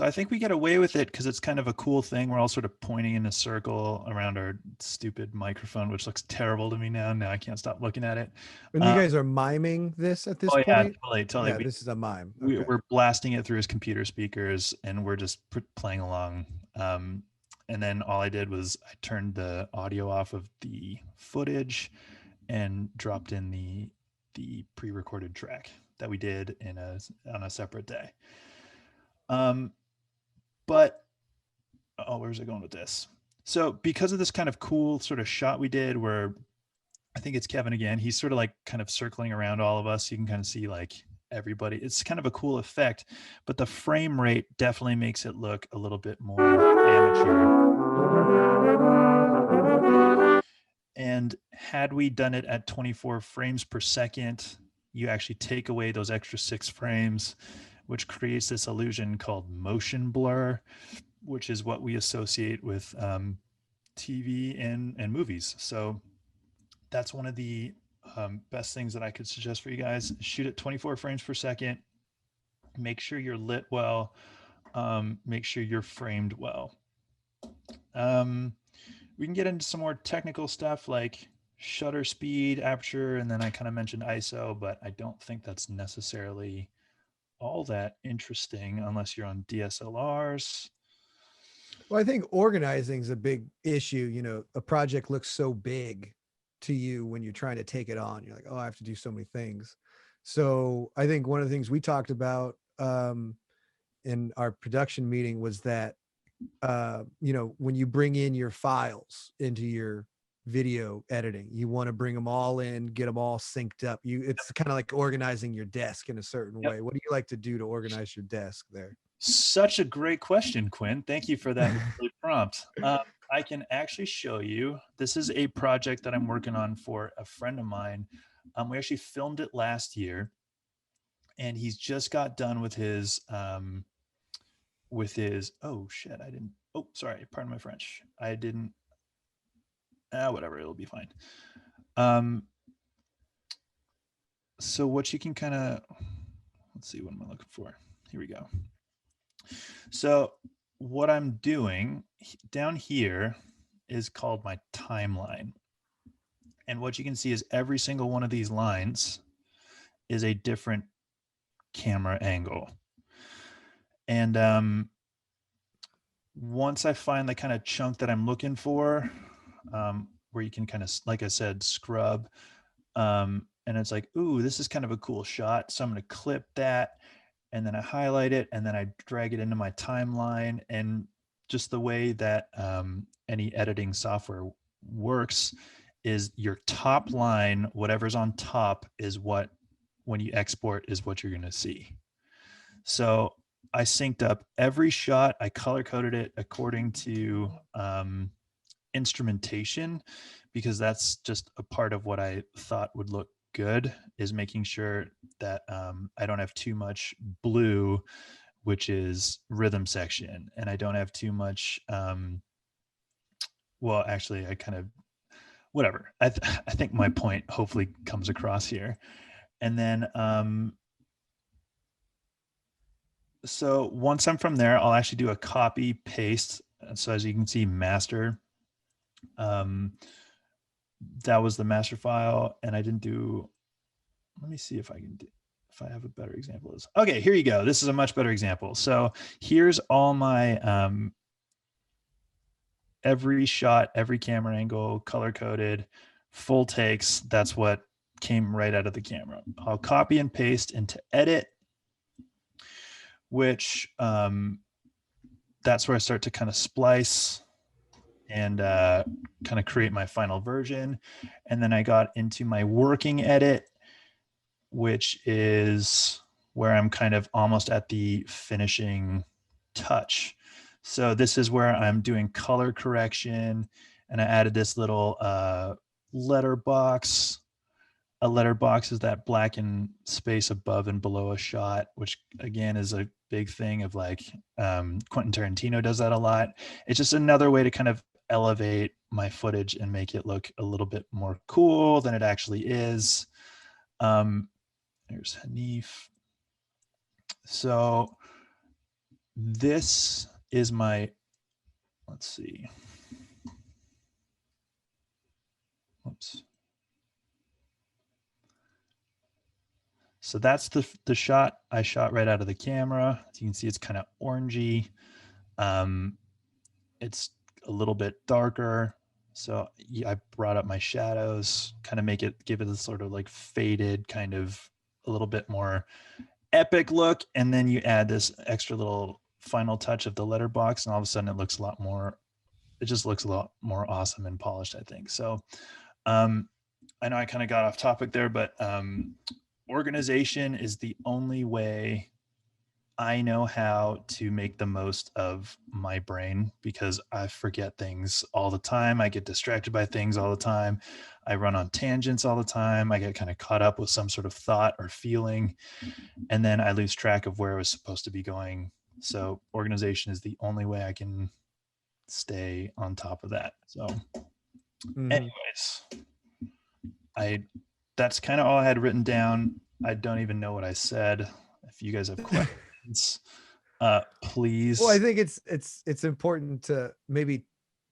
I think we get away with it because it's kind of a cool thing. We're all sort of pointing in a circle around our stupid microphone, which looks terrible to me now. Now I can't stop looking at it. And you guys are miming this at this point? Yeah, totally. Yeah, this is a mime. Okay. We're blasting it through his computer speakers and we're just playing along. And then all I did was I turned the audio off of the footage and dropped in the pre-recorded track that we did on a separate day. But where's it going with this? So because of this kind of cool sort of shot we did where I think it's Kevin again, he's sort of like kind of circling around all of us. You can kind of see like everybody. It's kind of a cool effect, but the frame rate definitely makes it look a little bit more amateur. And had we done it at 24 frames per second, you actually take away those extra 6 frames, which creates this illusion called motion blur, which is what we associate with TV and movies. So that's one of the best things that I could suggest for you guys. Shoot at 24 frames per second. Make sure you're lit well. Make sure you're framed well. We can get into some more technical stuff like shutter speed, aperture, and then I kind of mentioned ISO, but I don't think that's necessarily all that interesting unless you're on DSLRs. Well, I think organizing is a big issue. You know, a project looks so big to you when you're trying to take it on. You're like, oh, I have to do so many things. So I think one of the things we talked about in our production meeting was that, you know, when you bring in your files into your video editing, you want to bring them all in, get them all synced up. It's kind of like organizing your desk in a certain way. What do you like to do to organize your desk there? Such a great question, Quinn. Thank you for that prompt. I can actually show you. This is a project that I'm working on for a friend of mine. We actually filmed it last year, and he's just got done with his oh shit, I didn't, oh sorry, pardon my French. I didn't, whatever, it'll be fine. So what you can kind of, let's see, what am I looking for? Here we go. So what I'm doing down here is called my timeline. And what you can see is every single one of these lines is a different camera angle. And once I find the kind of chunk that I'm looking for, where you can kind of, like I said, scrub, and it's like, ooh, this is kind of a cool shot. So I'm going to clip that, and then I highlight it, and then I drag it into my timeline. And just the way that any editing software works is your top line, whatever's on top is what, when you export, is what you're going to see. So I synced up every shot. I color coded it according to instrumentation, because that's just a part of what I thought would look good, is making sure that I don't have too much blue, which is rhythm section, and I don't have too much, well, actually, I kind of, whatever. I think my point hopefully comes across here. And then, so once I'm from there, I'll actually do a copy paste. So as you can see, master, that was the master file, and I didn't do, let me see if I can do, if I have a better example of this. Okay, here you go. This is a much better example. So here's all my, every shot, every camera angle, color coded, full takes. That's what came right out of the camera. I'll copy and paste into edit, which that's where I start to kind of splice and kind of create my final version. And then I got into my working edit, which is where I'm kind of almost at the finishing touch. So this is where I'm doing color correction, and I added this little letterbox. A letterbox is that blackened space above and below a shot, which again is a big thing of like Quentin Tarantino does that a lot. It's just another way to kind of elevate my footage and make it look a little bit more cool than it actually is. There's Hanif. So this is my, let's see. Oops. So that's the shot I shot right out of the camera. As you can see, it's kind of orangey. It's a little bit darker. So yeah, I brought up my shadows, kind of give it a sort of like faded, kind of a little bit more epic look. And then you add this extra little final touch of the letterbox, and all of a sudden it looks a lot more, it just looks a lot more awesome and polished, I think. So I know I kind of got off topic there, but organization is the only way I know how to make the most of my brain, because I forget things all the time. I get distracted by things all the time. I run on tangents all the time. I get kind of caught up with some sort of thought or feeling, and then I lose track of where I was supposed to be going. So organization is the only way I can stay on top of that. So anyways, that's kind of all I had written down. I don't even know what I said. If you guys have questions, please. Well, I think it's important to maybe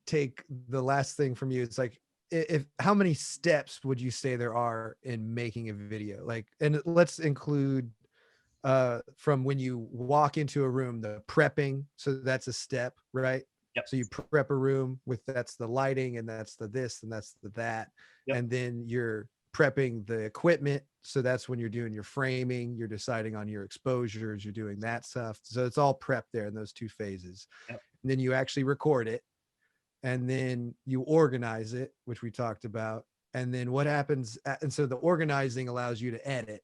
take the last thing from you. It's like, if how many steps would you say there are in making a video? Like, and let's include from when you walk into a room, the prepping. So that's a step, right? Yep. So you prep a room with, that's the lighting, and that's the this, and that's the that. Yep. And then you're prepping the equipment. So that's when you're doing your framing, you're deciding on your exposures, you're doing that stuff. So it's all prep there in those two phases. Yep. And then you actually record it, and then you organize it, which we talked about. And then what happens? And so the organizing allows you to edit.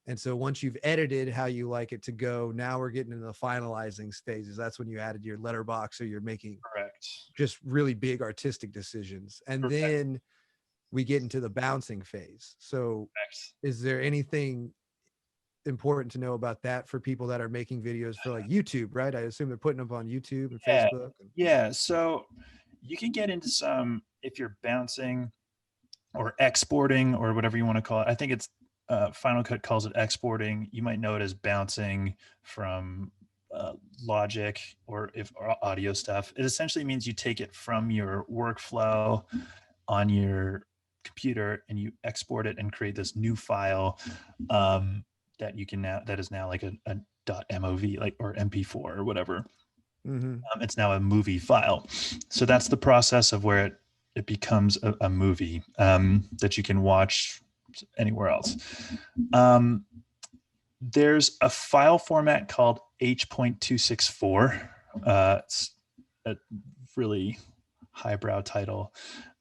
And so once you've edited how you like it to go, now we're getting into the finalizing stages. That's when you added your letterbox, or you're making just really big artistic decisions. And then we get into the bouncing phase. So is there anything important to know about that for people that are making videos for like YouTube, right? I assume they're putting them on YouTube and Facebook. Yeah. So you can get into some, if you're bouncing or exporting or whatever you want to call it. I think it's Final Cut calls it exporting. You might know it as bouncing from Logic or audio stuff. It essentially means you take it from your workflow on your computer and you export it and create this new file that you can now, that is now like a .mov, like, or MP4 or whatever. It's now a movie file. So that's the process of where it becomes a movie that you can watch anywhere else. There's a file format called H.264. It's a really highbrow title.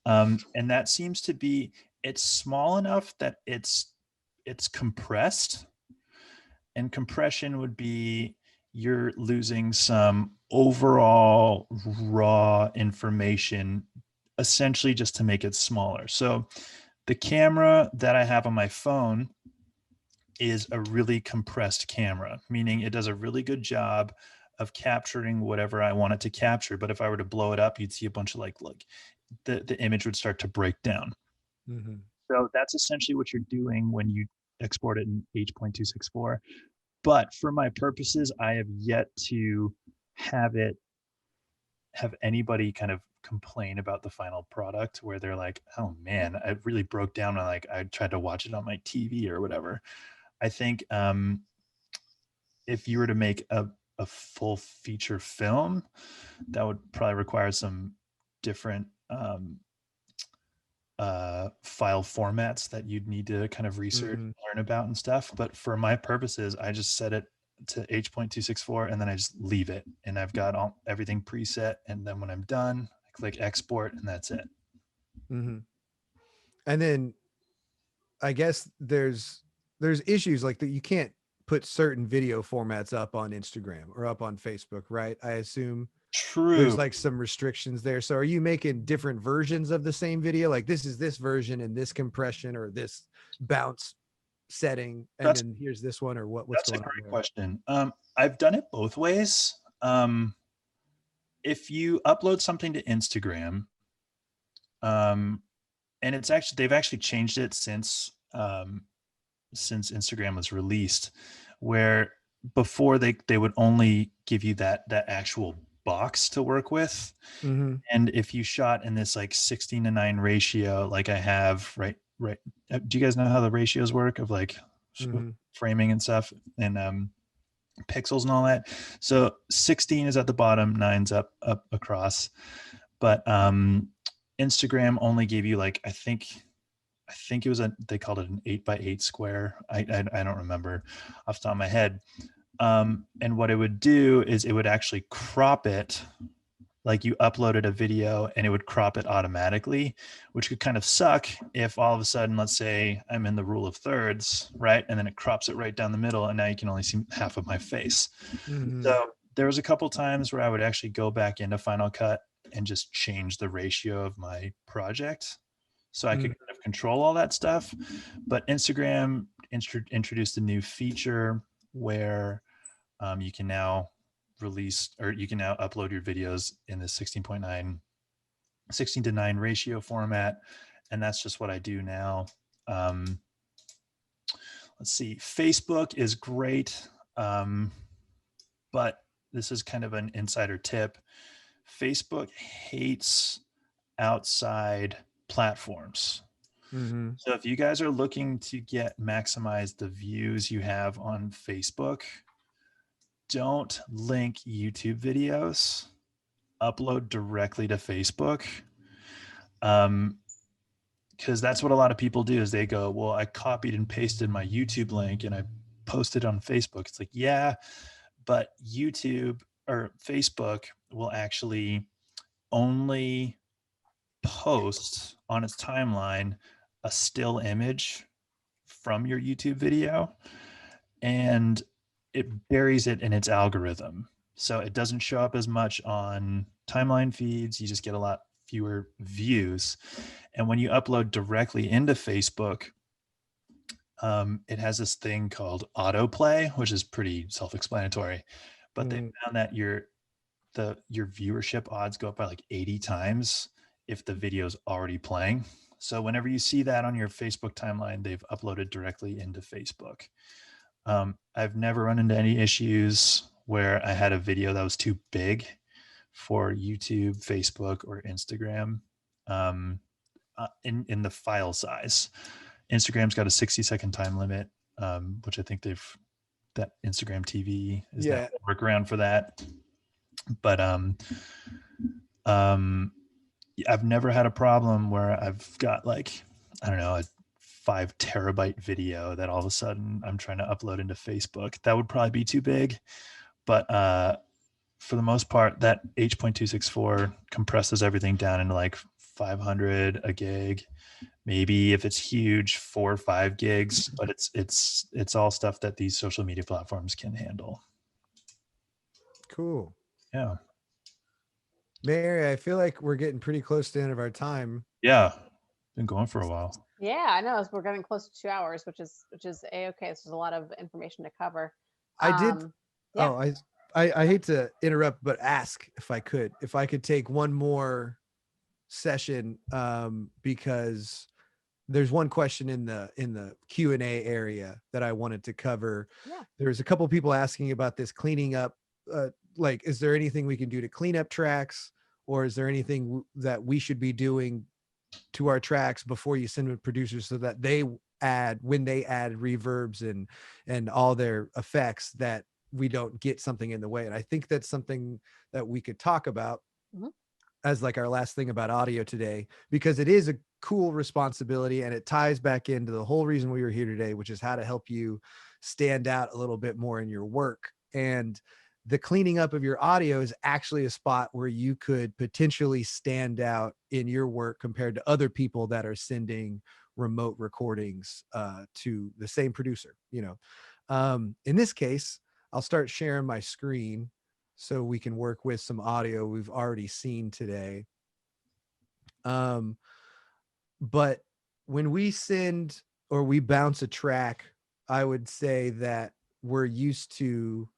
And that seems to be, it's small enough that it's compressed, and compression would be you're losing some overall raw information essentially just to make it smaller. So the camera that I have on my phone is a really compressed camera, meaning it does a really good job of capturing whatever I want it to capture. But if I were to blow it up, you'd see a bunch of like the image would start to break down. So that's essentially what you're doing when you export it in H.264. But for my purposes, I have yet to have anybody kind of complain about the final product where they're like, oh man, I really broke down when I tried to watch it on my TV or whatever. I think if you were to make a full feature film, that would probably require some different file formats that you'd need to kind of research, learn about and stuff. But for my purposes, I just set it to H.264 and then I just leave it. And I've got everything preset. And then when I'm done, I click export and that's it. And then I guess there's issues like that. You can't put certain video formats up on Instagram or up on Facebook, right? I assume there's like some restrictions there. So are you making different versions of the same video? Like this is this version and this compression or this bounce setting, and then here's this one, or what's that's going a great on there? question. I've done it both ways. If you upload something to Instagram, and it's actually, they've actually changed it since Instagram was released, where before they would only give you that actual box to work with. And if you shot in this like 16:9 ratio, like I have, right. Do you guys know how the ratios work of like framing and stuff and pixels and all that? So 16 is at the bottom, 9's up across. But Instagram only gave you like, I think it was they called it an 8x8 square. I don't remember off the top of my head. And what it would do is it would actually crop it, like you uploaded a video and it would crop it automatically, which could kind of suck if all of a sudden, let's say I'm in the rule of thirds, right? And then it crops it right down the middle and now you can only see half of my face. So there was a couple times where I would actually go back into Final Cut and just change the ratio of my project so I could kind of control all that stuff. But Instagram introduced a new feature where you can now upload your videos in the 16:9 ratio format. And that's just what I do now. Let's see, Facebook is great. But this is kind of an insider tip. Facebook hates outside platforms. So if you guys are looking to maximize the views you have on Facebook, don't link YouTube videos, upload directly to Facebook. Because that's what a lot of people do is they go, well, I copied and pasted my YouTube link and I posted on Facebook. It's like, yeah, but YouTube or Facebook will actually only post on its timeline a still image from your YouTube video, and it buries it in its algorithm. So it doesn't show up as much on timeline feeds. You just get a lot fewer views. And when you upload directly into Facebook, it has this thing called autoplay, which is pretty self-explanatory, but they found that your viewership odds go up by like 80 times if the video's already playing. So whenever you see that on your Facebook timeline, they've uploaded directly into Facebook. I've never run into any issues where I had a video that was too big for YouTube, Facebook, or Instagram in the file size. Instagram's got a 60-second time limit, which I think that Instagram TV is that workaround for that. But I've never had a problem where I've got like, I don't know, a 5 terabyte video that all of a sudden I'm trying to upload into Facebook. That would probably be too big. But for the most part, that H.264 compresses everything down into like 500 a gig. Maybe if it's huge, 4 or 5 gigs, but it's all stuff that these social media platforms can handle. Cool. Yeah. Mary, I feel like we're getting pretty close to the end of our time. Yeah. Been going for a while. Yeah, I know. We're getting close to 2 hours, which is a-okay. This is a lot of information to cover. I hate to interrupt, but ask if I could take one more session, because there's one question in the Q&A area that I wanted to cover. Yeah. There's a couple of people asking about this cleaning up. Like, is there anything we can do to clean up tracks, or is there anything that we should be doing to our tracks before you send them to producers so that when they add reverbs and all their effects, that we don't get something in the way? And I think that's something that we could talk about as like our last thing about audio today, because it is cool responsibility, and it ties back into the whole reason we were here today, which is how to help you stand out a little bit more in your work. And the cleaning up of your audio is actually a spot where you could potentially stand out in your work compared to other people that are sending remote recordings to the same producer. In this case, I'll start sharing my screen so we can work with some audio we've already seen today. But when we send or we bounce a track, I would say that we're used to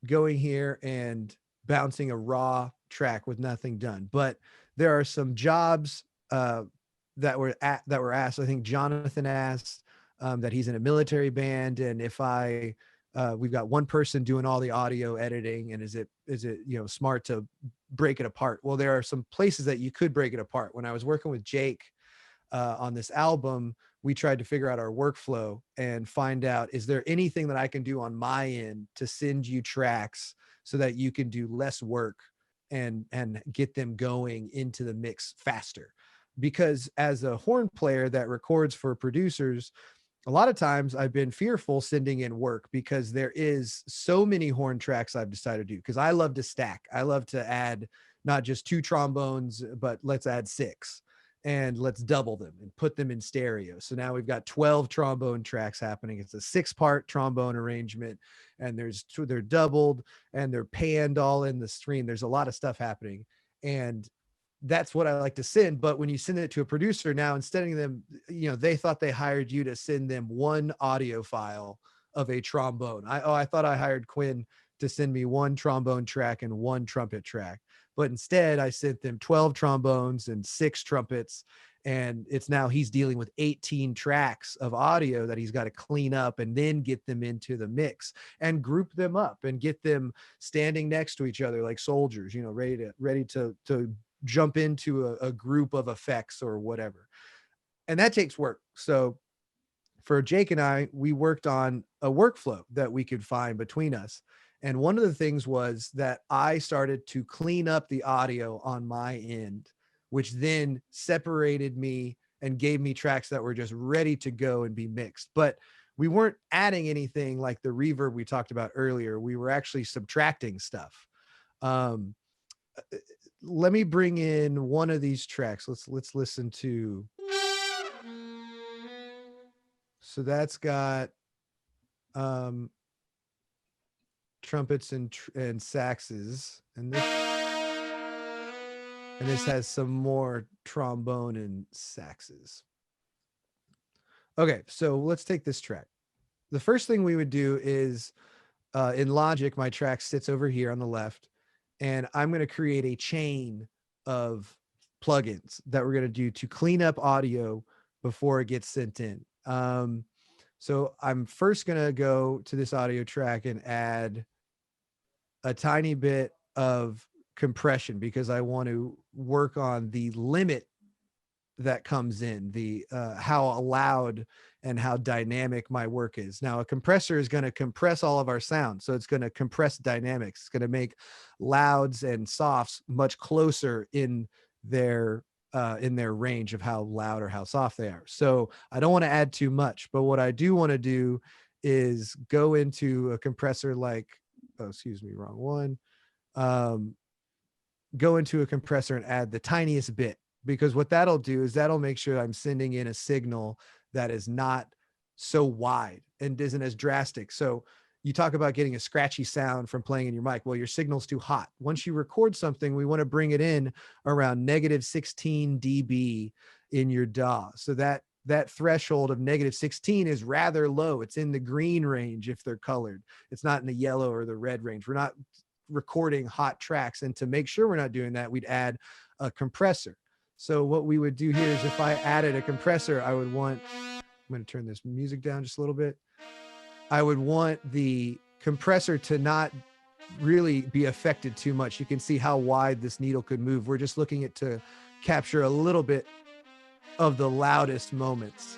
going here and bouncing a raw track with nothing done. But there are some jobs that were asked. I think Jonathan asked that he's in a military band, and if we've got one person doing all the audio editing, and is it smart to break it apart? Well, there are some places that you could break it apart. When I was working with Jake on this album, we tried to figure out our workflow and find out, is there anything that I can do on my end to send you tracks so that you can do less work and get them going into the mix faster? Because as a horn player that records for producers, a lot of times I've been fearful sending in work because there is so many horn tracks I've decided to do, because I love to stack. I love to add not just 2 trombones, but let's add 6. And let's double them and put them in stereo. So now we've got 12 trombone tracks happening. It's a 6-part trombone arrangement, and they're doubled and they're panned all in the stream. There's a lot of stuff happening, and that's what I like to send. But when you send it to a producer now, instead of them, they thought they hired you to send them one audio file of a trombone. I thought I hired Quinn to send me one trombone track and one trumpet track. But instead, I sent them 12 trombones and 6 trumpets. And he's dealing with 18 tracks of audio that he's got to clean up and then get them into the mix and group them up and get them standing next to each other like soldiers, ready to jump into a group of effects or whatever. And that takes work. So for Jake and I, we worked on a workflow that we could find between us. And one of the things was that I started to clean up the audio on my end, which then separated me and gave me tracks that were just ready to go and be mixed. But we weren't adding anything like the reverb we talked about earlier. We were actually subtracting stuff. Let me bring in one of these tracks. Let's listen to. So that's got trumpets and saxes, and this has some more trombone and saxes. Okay, so let's take this track. The first thing we would do is in Logic, my track sits over here on the left, and I'm going to create a chain of plugins that we're going to do to clean up audio before it gets sent in. So I'm first going to go to this audio track and add a tiny bit of compression, because I want to work on the limit that comes in, the how loud and how dynamic my work is. Now, a compressor is going to compress all of our sound. So it's going to compress dynamics. It's going to make louds and softs much closer in their range of how loud or how soft they are. So I don't want to add too much, but what I do want to do is go into a compressor like, wrong one. Go into a compressor and add the tiniest bit, because what that'll do is that'll make sure I'm sending in a signal that is not so wide and isn't as drastic. So you talk about getting a scratchy sound from playing in your mic. Well, your signal's too hot. Once you record something, we want to bring it in around -16 dB in your DAW. So that threshold of -16 is rather low. It's in the green range if they're colored. It's not in the yellow or the red range. We're not recording hot tracks. And to make sure we're not doing that, we'd add a compressor. So what we would do here is, if I added a compressor, I'm going to turn this music down just a little bit. I would want the compressor to not really be affected too much. You can see how wide this needle could move. We're just looking at to capture a little bit of the loudest moments.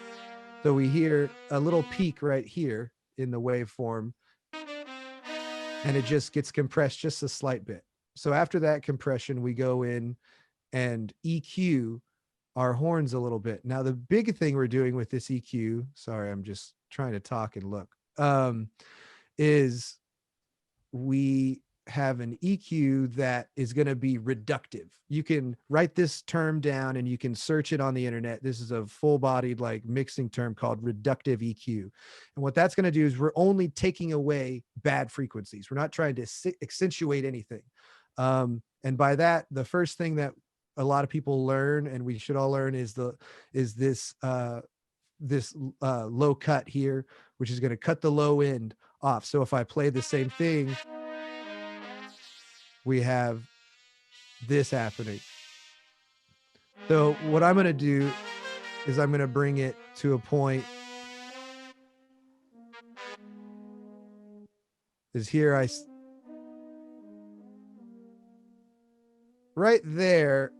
So we hear a little peak right here in the waveform, and it just gets compressed just a slight bit. So after that compression, we go in and EQ our horns a little bit. Now, the big thing we're doing with this EQ, sorry, I'm just trying to talk and look, is we have an EQ that is going to be reductive. You can write this term down and you can search it on the internet. This is a full-bodied like mixing term called reductive EQ. And what that's going to do is we're only taking away bad frequencies. We're not trying to accentuate anything. And by that, the first thing that a lot of people learn, and we should all learn, is this low cut here, which is going to cut the low end off. So if I play the same thing, we have this happening. So what I'm going to do is I'm going to bring it to a point is here. Right there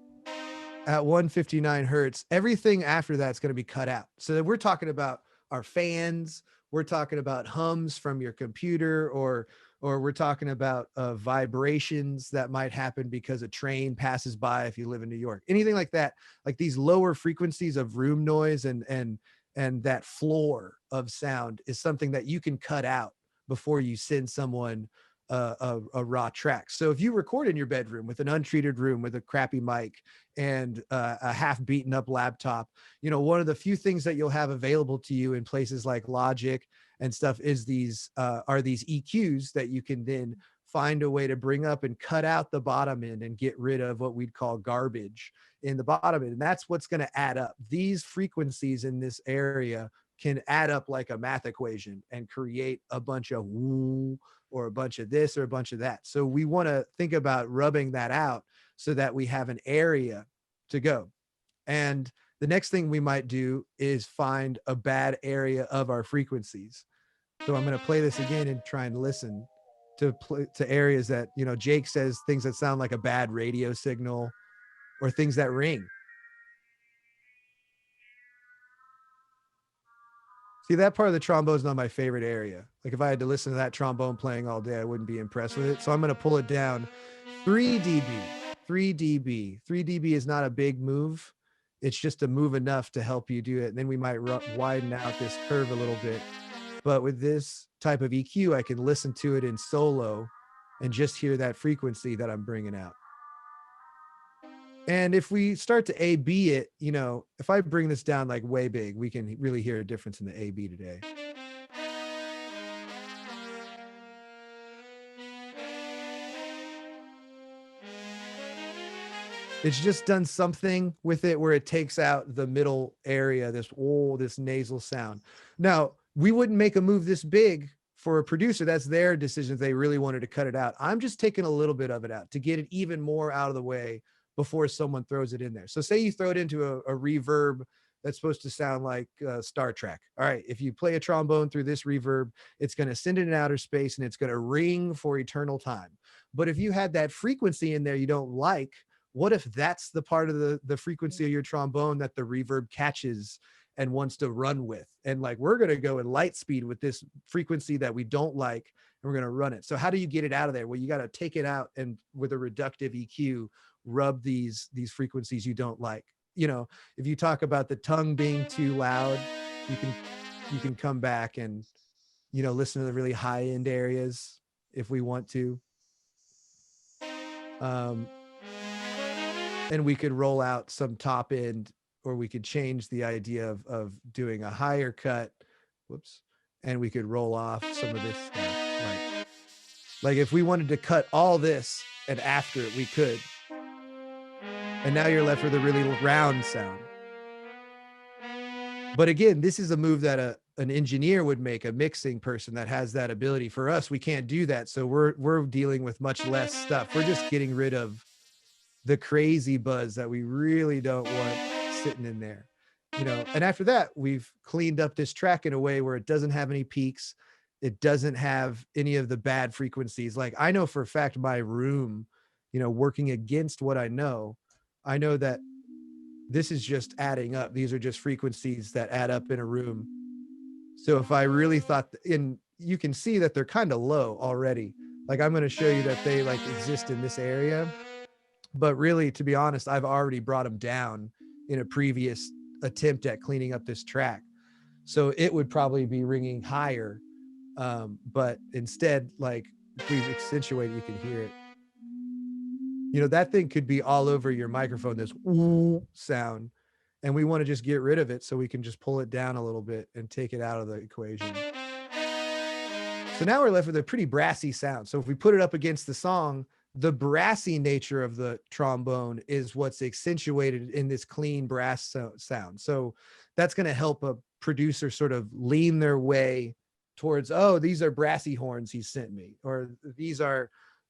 at 159 Hertz, everything after that's going to be cut out. So that we're talking about our fans, we're talking about hums from your computer, or we're talking about vibrations that might happen because a train passes by if you live in New York, anything like that. Like these lower frequencies of room noise and that floor of sound is something that you can cut out before you send someone a raw track. So if you record in your bedroom with an untreated room with a crappy mic and a half beaten up laptop, one of the few things that you'll have available to you in places like Logic and stuff is these EQs that you can then find a way to bring up and cut out the bottom end and get rid of what we'd call garbage in the bottom end. And that's what's going to add up. These frequencies in this area can add up like a math equation and create a bunch of woo or a bunch of this or a bunch of that. So we want to think about rubbing that out so that we have an area to go. And the next thing we might do is find a bad area of our frequencies. So I'm going to play this again and try and listen to areas that, Jake says things that sound like a bad radio signal or things that ring. See, that part of the trombone is not my favorite area. Like if I had to listen to that trombone playing all day, I wouldn't be impressed with it. So I'm going to pull it down 3 dB. 3 dB. 3 dB is not a big move. It's just a move enough to help you do it. And then we might widen out this curve a little bit. But with this type of EQ, I can listen to it in solo and just hear that frequency that I'm bringing out. And if we start to A-B it, if I bring this down like way big, we can really hear a difference in the A-B today. It's just done something with it where it takes out the middle area, this nasal sound. Now, we wouldn't make a move this big for a producer. That's their decision if they really wanted to cut it out. I'm just taking a little bit of it out to get it even more out of the way before someone throws it in there. So say you throw it into a reverb that's supposed to sound like Star Trek. All right, if you play a trombone through this reverb, it's going to send it in outer space and it's going to ring for eternal time. But if you had that frequency in there you don't like, what if that's the part of the frequency of your trombone that the reverb catches and wants to run with? And like, we're going to go in light speed with this frequency that we don't like, and we're going to run it. So how do you get it out of there? Well, you got to take it out and with a reductive EQ, rub these frequencies you don't like. If you talk about the tongue being too loud, you can come back and, listen to the really high end areas if we want to. And we could roll out some top end, or we could change the idea of doing a higher cut. Whoops. And we could roll off some of this stuff. Like if we wanted to cut all this and after it, we could. And now you're left with a really round sound. But again, this is a move that an engineer would make, a mixing person that has that ability. For us, we can't do that. So we're dealing with much less stuff. We're just getting rid of the crazy buzz that we really don't want sitting in there. And after that, we've cleaned up this track in a way where it doesn't have any peaks. It doesn't have any of the bad frequencies. Like I know for a fact my room, working against what I know that this is just adding up. These are just frequencies that add up in a room. So if I really thought, and you can see that they're kind of low already. Like I'm going to show you that they like exist in this area. But really, to be honest, I've already brought them down in a previous attempt at cleaning up this track. So it would probably be ringing higher. But instead, like if we accentuate it, you can hear it. You know, that thing could be all over your microphone, this ooh sound. And we want to just get rid of it so we can just pull it down a little bit and take it out of the equation. So now we're left with a pretty brassy sound. So if we put it up against the song, the brassy nature of the trombone is what's accentuated in this clean brass sound. So that's going to help a producer sort of lean their way towards, oh, these are brassy horns he sent me, or these are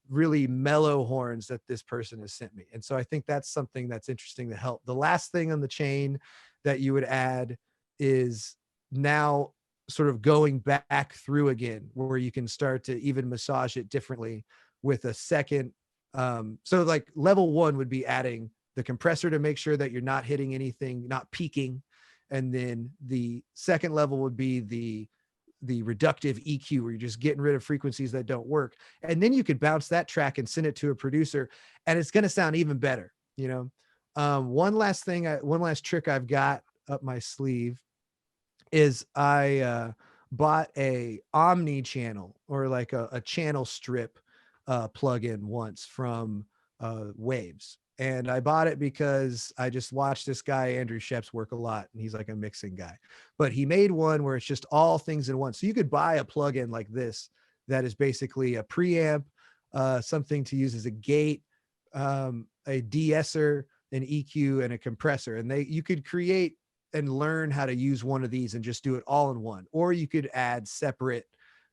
really mellow horns that this person has sent me. And so I think that's something that's interesting to help. The last thing on the chain that you would add is now sort of going back through again, where you can start to even massage it differently with a second. So like level one would be adding the compressor to make sure that you're not hitting anything, not peaking. And then the second level would be the reductive EQ, where you're just getting rid of frequencies that don't work. And then you could bounce that track and send it to a producer, and it's going to sound even better. You know, one last trick I've got up my sleeve is I bought a Omni channel, or like a channel strip plugin once from Waves. And I bought it because I just watched this guy, Andrew Sheps, work a lot. And he's like a mixing guy. But he made one where it's just all things in one. So you could buy a plugin like this that is basically a preamp, something to use as a gate, a de-esser, an EQ, and a compressor. And you could create and learn how to use one of these and just do it all in one. Or you could add separate,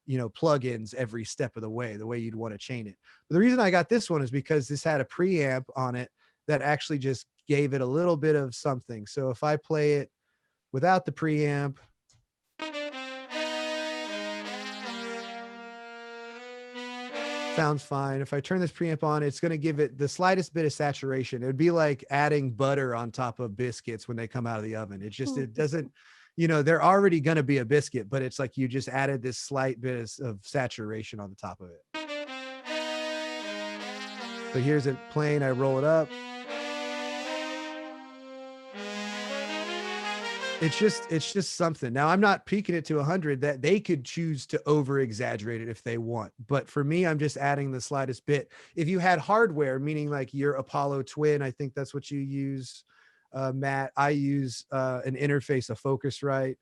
you know, plugins every step of the way you'd want to chain it. But the reason I got this one is because this had a preamp on it that actually just gave it a little bit of something. So if I play it without the preamp, sounds fine. If I turn this preamp on, it's going to give it the slightest bit of saturation. It would be like adding butter on top of biscuits when they come out of the oven. It doesn't, you know, they're already going to be a biscuit, but it's like you just added this slight bit of saturation on the top of it. So here's it playing. I roll it up. It's just something. Now I'm not peaking it to 100. That they could choose to over exaggerate it if they want. But for me, I'm just adding the slightest bit. If you had hardware, meaning like your Apollo Twin, I think that's what you use, Matt. I use an interface, a Focusrite.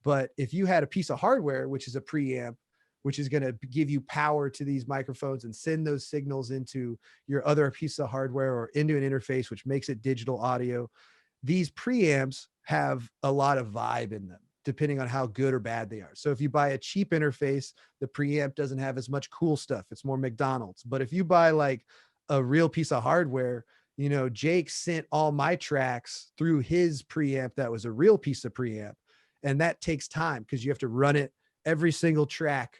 But if you had a piece of hardware, which is a preamp, which is going to give you power to these microphones and send those signals into your other piece of hardware or into an interface, which makes it digital audio, these preamps have a lot of vibe in them, depending on how good or bad they are. So if you buy a cheap interface, the preamp doesn't have as much cool stuff. It's more McDonald's. But if you buy like a real piece of hardware, you know, Jake sent all my tracks through his preamp that was a real piece of preamp. And that takes time because you have to run it every single track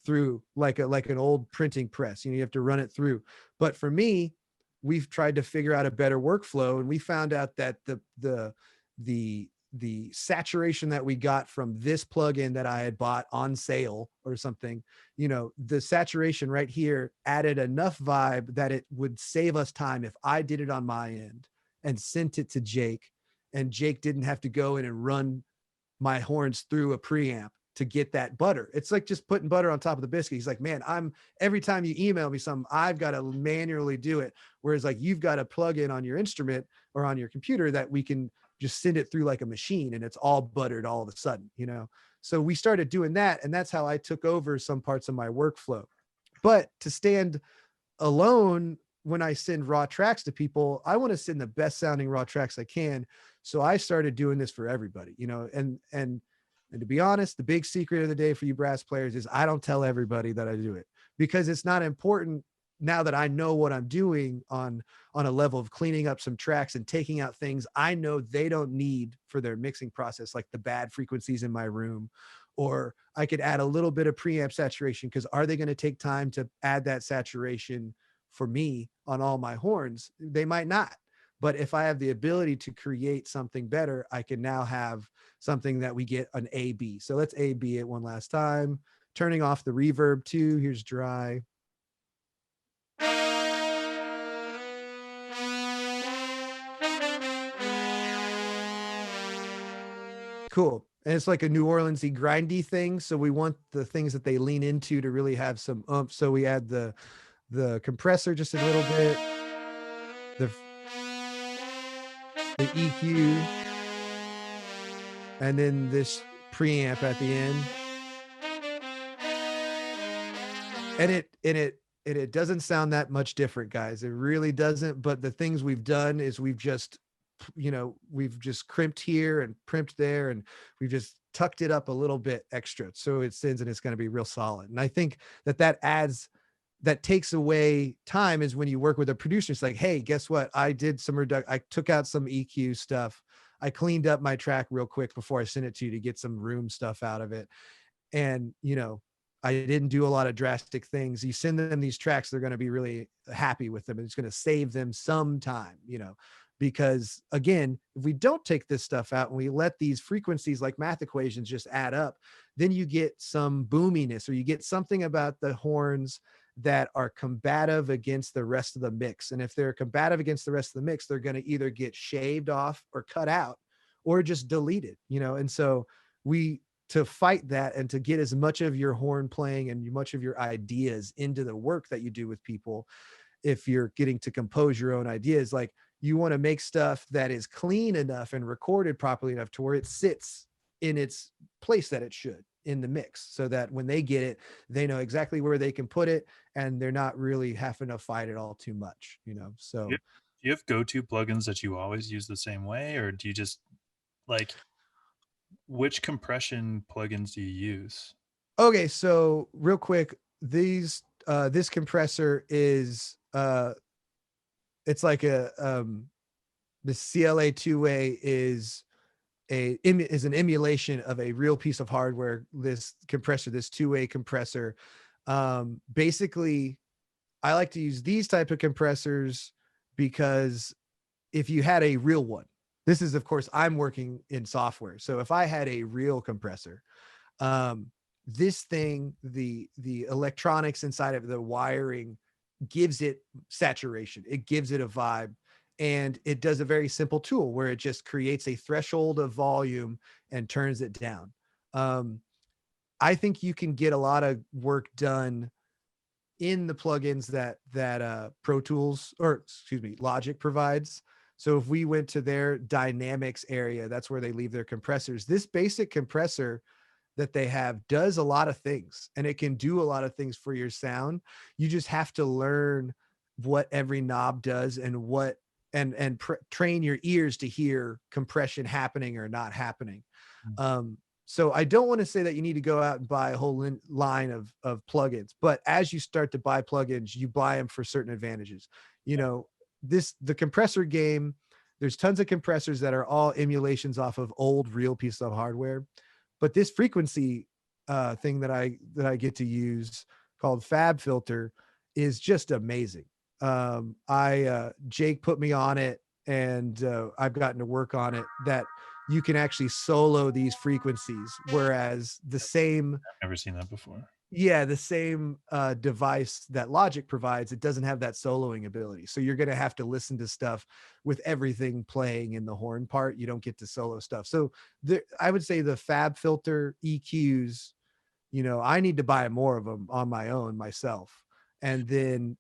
through like an old printing press. You know, you have to run it through. But for me, we've tried to figure out a better workflow, and we found out that the saturation that we got from this plugin that I had bought on sale or something, you know, the saturation right here added enough vibe that it would save us time if I did it on my end and sent it to Jake, and Jake didn't have to go in and run my horns through a preamp to get that butter. It's like just putting butter on top of the biscuit. He's like, man, every time you email me something, I've got to manually do it. Whereas like you've got a plug in on your instrument or on your computer that we can just send it through like a machine, and it's all buttered all of a sudden, you know? So we started doing that, and that's how I took over some parts of my workflow. But to stand alone, when I send raw tracks to people, I want to send the best sounding raw tracks I can. So I started doing this for everybody, you know, and to be honest, the big secret of the day for you brass players is I don't tell everybody that I do it, because it's not important now that I know what I'm doing on a level of cleaning up some tracks and taking out things I know they don't need for their mixing process, like the bad frequencies in my room, or I could add a little bit of preamp saturation, because are they going to take time to add that saturation for me on all my horns? They might not. But if I have the ability to create something better, I can now have something that we get an A-B. So let's A-B it one last time. Turning off the reverb too. Here's dry. Cool. And it's like a New Orleans-y grindy thing. So we want the things that they lean into to really have some oomph. So we add the compressor just a little bit, the EQ, and then this preamp at the end. And it doesn't sound that much different, guys. It really doesn't. But the things we've done is we've just crimped here and primped there, and we've just tucked it up a little bit extra. So it sends and it's going to be real solid. And I think that takes away time is when you work with a producer. It's like, hey, guess what? I did I took out some EQ stuff. I cleaned up my track real quick before I sent it to you to get some room stuff out of it. And, I didn't do a lot of drastic things. You send them these tracks, they're going to be really happy with them. And it's going to save them some time, because again, if we don't take this stuff out and we let these frequencies like math equations just add up, then you get some boominess, or you get something about the horns that are combative against the rest of the mix. And if they're combative against the rest of the mix, they're going to either get shaved off or cut out or just deleted, and so to fight that and to get as much of your horn playing and much of your ideas into the work that you do with people, if you're getting to compose your own ideas, like you want to make stuff that is clean enough and recorded properly enough to where it sits in its place that it should in the mix, so that when they get it, they know exactly where they can put it and they're not really having to fight it all too much, so. Do you have go-to plugins that you always use the same way, or do you just like, which compression plugins do you use? Okay, so real quick, this compressor is it's like the CLA 2-way is an emulation of a real piece of hardware. This compressor, this 2-way compressor, basically I like to use these type of compressors because if you had a real one, this is, of course, I'm working in software. So if I had a real compressor, this thing, the electronics inside of the wiring gives it saturation. It gives it a vibe. And it does a very simple tool where it just creates a threshold of volume and turns it down. I think you can get a lot of work done in the plugins that Pro Tools, or excuse me, Logic provides. So if we went to their dynamics area, that's where they leave their compressors. This basic compressor that they have does a lot of things, and it can do a lot of things for your sound. You just have to learn what every knob does and train your ears to hear compression happening or not happening. So I don't want to say that you need to go out and buy a whole line of plugins, but as you start to buy plugins, you buy them for certain advantages. The compressor game, there's tons of compressors that are all emulations off of old real pieces of hardware. But this frequency thing that I get to use called Fab Filter is just amazing. Jake put me on it, and I've gotten to work on it, that you can actually solo these frequencies, whereas the same, I've never seen that before. Yeah, the same device that Logic provides, it doesn't have that soloing ability. So you're going to have to listen to stuff with everything playing in the horn part. You don't get to solo stuff. So I would say the Fab Filter EQs, I need to buy more of them on my own myself. And then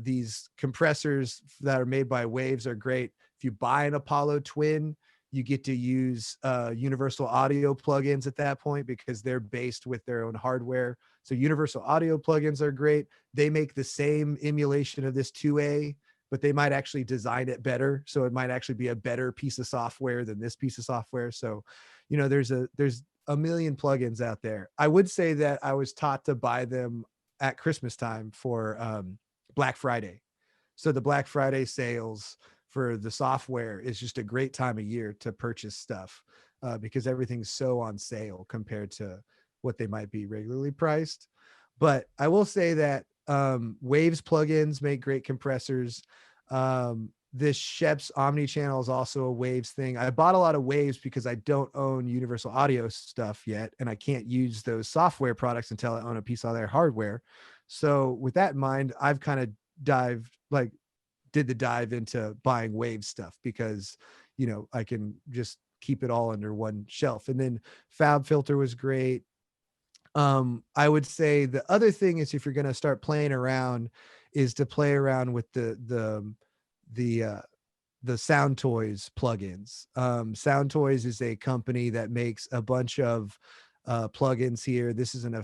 these compressors that are made by Waves are great. If you buy an Apollo Twin, you get to use Universal Audio plugins at that point because they're based with their own hardware. So Universal Audio plugins are great. They make the same emulation of this 2A, but they might actually design it better. So it might actually be a better piece of software than this piece of software. So, there's a million plugins out there. I would say that I was taught to buy them at Christmas time for Black Friday. So the Black Friday sales for the software is just a great time of year to purchase stuff because everything's so on sale compared to what they might be regularly priced. But I will say that Waves plugins make great compressors. This Sheps Omnichannel is also a Waves thing. I bought a lot of Waves because I don't own Universal Audio stuff yet, and I can't use those software products until I own a piece of their hardware. So with that in mind, I've kind of did the dive into buying Wave stuff because, I can just keep it all under one shelf. And then Fab Filter was great. I would say the other thing is, if you're going to start playing around, is to play around with the Sound Toys plugins. Sound Toys is a company that makes a bunch of plugins here. This is in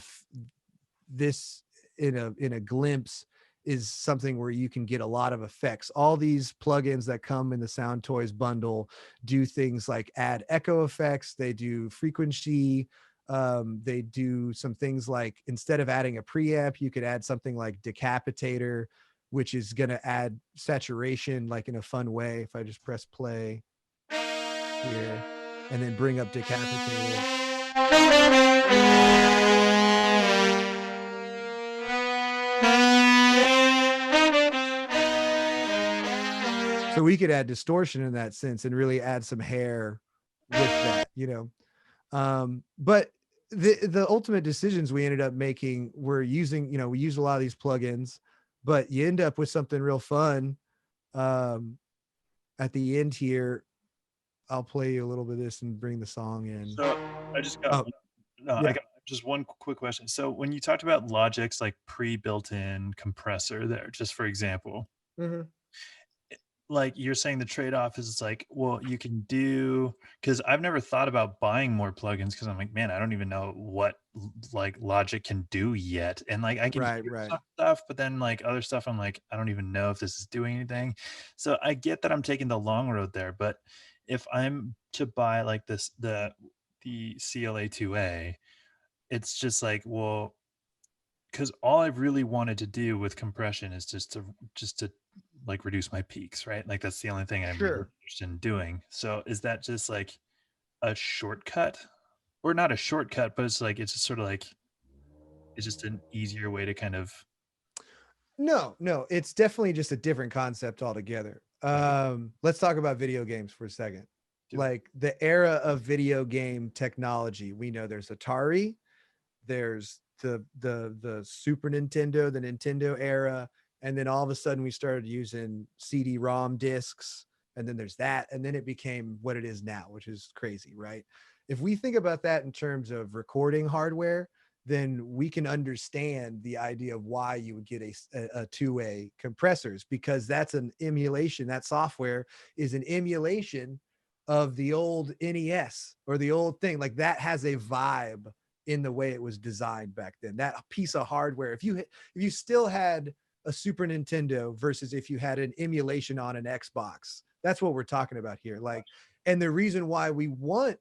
a glimpse is something where you can get a lot of effects. All these plugins that come in the Sound Toys bundle do things like add echo effects. They do frequency. They do some things like, instead of adding a preamp, you could add something like Decapitator, which is going to add saturation like in a fun way. If I just press play here and then bring up Decapitator. So we could add distortion in that sense and really add some hair with that, but the ultimate decisions we ended up making were using, we used a lot of these plugins, but you end up with something real fun. At the end here, I'll play you a little bit of this and bring the song in. So I just got, I got just one quick question. So when you talked about Logic's like pre-built-in compressor there, just for example, like you're saying the trade-off is, it's like, well, you can do, because I've never thought about buying more plugins, because I'm like, man, I don't even know what like Logic can do yet. And like I can hear some stuff, but then like other stuff, I'm like, I don't even know if this is doing anything. So I get that I'm taking the long road there, but if I'm to buy like this, the CLA 2A, it's just like, well, because all I've really wanted to do with compression is just to like reduce my peaks, right? Like that's the only thing I'm really interested in doing. So is that just like a shortcut, or not a shortcut, but it's like, it's just sort of like, it's just an easier way to kind of. No, it's definitely just a different concept altogether. Let's talk about video games for a second. Like the era of video game technology, we know there's Atari, there's the Super Nintendo, the Nintendo era, and then all of a sudden we started using CD-ROM discs, and then there's that, and then it became what it is now, which is crazy, right? If we think about that in terms of recording hardware, then we can understand the idea of why you would get a two-way compressors, because that's an emulation. That software is an emulation of the old NES or the old thing. Like that has a vibe in the way it was designed back then. That piece of hardware, if you still had a Super Nintendo versus if you had an emulation on an Xbox, that's what we're talking about here. Like, and the reason why we want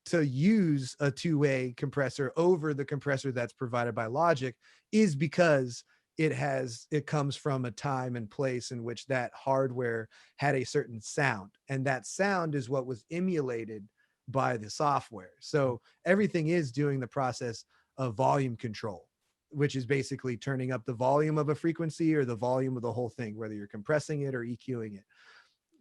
to use a two-way compressor over the compressor that's provided by Logic is because it comes from a time and place in which that hardware had a certain sound, and that sound is what was emulated by the software. So everything is doing the process of volume control, which is basically turning up the volume of a frequency or the volume of the whole thing, whether you're compressing it or EQing it.